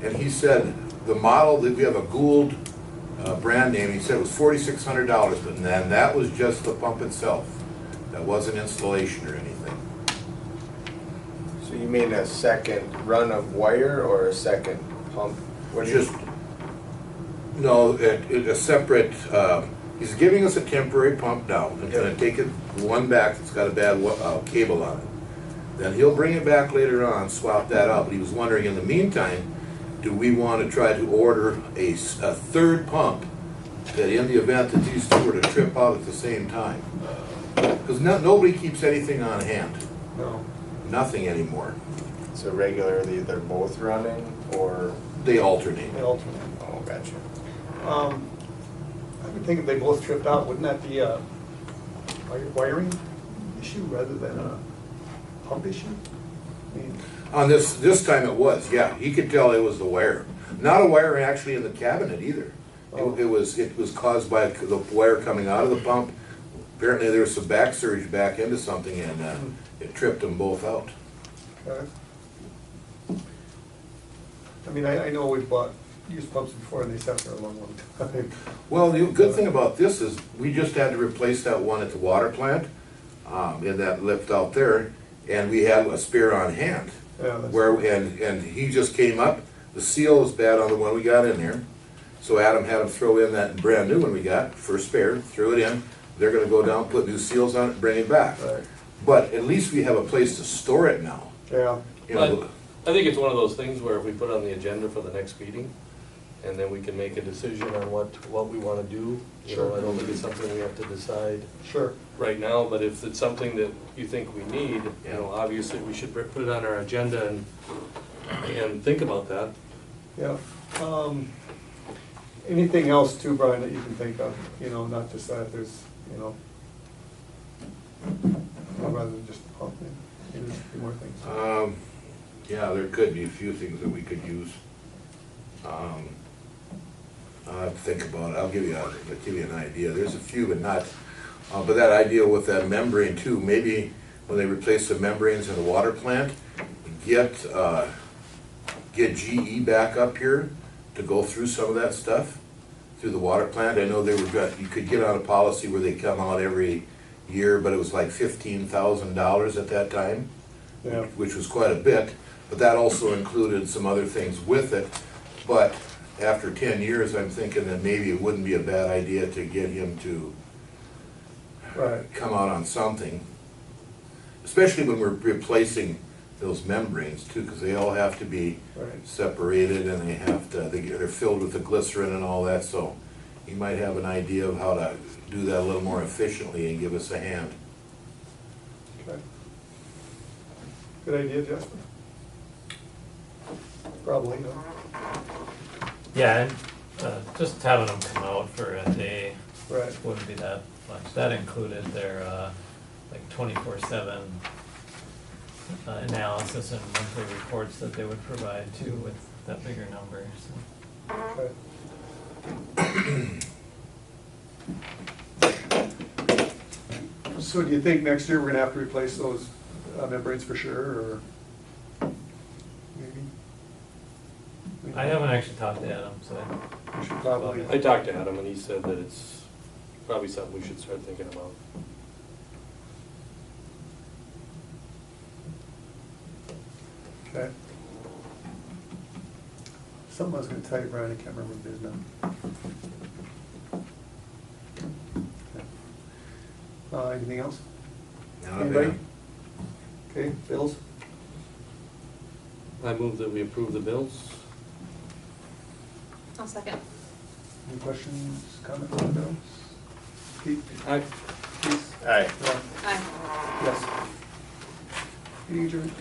And he said the model that we have a Gould brand name, he said it was $4,600, but then that was just the pump itself. That wasn't installation or anything. So you mean a second run of wire or a second pump? What do you- Just, no, a separate, he's giving us a temporary pump now. He's gonna take it one back that's got a bad cable on it. Then he'll bring it back later on, swap that out, but he was wondering in the meantime, do we want to try to order a third pump that in the event that these two were to trip out at the same time? Because nobody keeps anything on hand, No. nothing anymore. So regularly they're both running or? They alternate. They alternate. Oh, gotcha. I would think if they both tripped out, wouldn't that be a wiring issue rather than a pump issue? I mean, On this time it was, yeah, he could tell it was the wire. Not a wire actually in the cabinet either. It was caused by the wire coming out of the pump. Apparently there was some back surge back into something and it tripped them both out. okay. I mean, I know we've bought used pumps before and they sat for a long, long time. Well, the good thing about this is we just had to replace that one at the water plant, in that lift out there, and we had a spare on hand. Yeah, that's- And he just came up, the seal was bad on the one we got in there. So Adam had him throw in that brand new one we got for spare, threw it in. They're gonna go down, put new seals on it, and bring it back. Right. But at least we have a place to store it now. Yeah, You know, I think it's one of those things where if we put it on the agenda for the next meeting, and then we can make a decision on what we wanna do. You know, I don't think it's something we have to decide sure. right now, but if it's something that you think we need, you know, obviously we should put it on our agenda and think about that. Yeah. Anything else too, Brian, that you can think of, you know, not just that, there's, you know, rather than just the pump, maybe there's a few more things. Yeah, there could be a few things that we could use. I'll have to think about it. I'll give you an idea. There's a few, but not, but that idea with that membrane too, maybe when they replace the membranes in the water plant, get GE back up here to go through some of that stuff through the water plant. I know you could get on a policy where they come out every year, but it was like $15,000 at that time, Yeah. which was quite a bit, but that also included some other things with it. But after 10 years, I'm thinking that maybe it wouldn't be a bad idea to get him to Right. come out on something, especially when we're replacing those membranes too, because they all have to be Right. separated and they're filled with the glycerin and all that, so he might have an idea of how to do that a little more efficiently and give us a hand. Okay. Good idea, Jasper. Probably, huh? Yeah, and just having them come out for a day Right. wouldn't be that much. That included their like 24/7 analysis and monthly reports that they would provide too with that bigger number, so. Okay. So do you think next year we're gonna have to replace those membranes for sure, or maybe? I haven't actually talked to Adam, so. We should probably, I talked to Adam and he said that it's probably something we should start thinking about. okay. Something I was gonna tell you, Brian, I can't remember what it is now. Okay. Anything else? Not Anybody? bad. Okay, bills? I move that we approve the bills. I'll second. Any questions, comments on the bills? Pete? Aye. Keith? Aye. Rob? Aye. Yes. Meeting adjourned.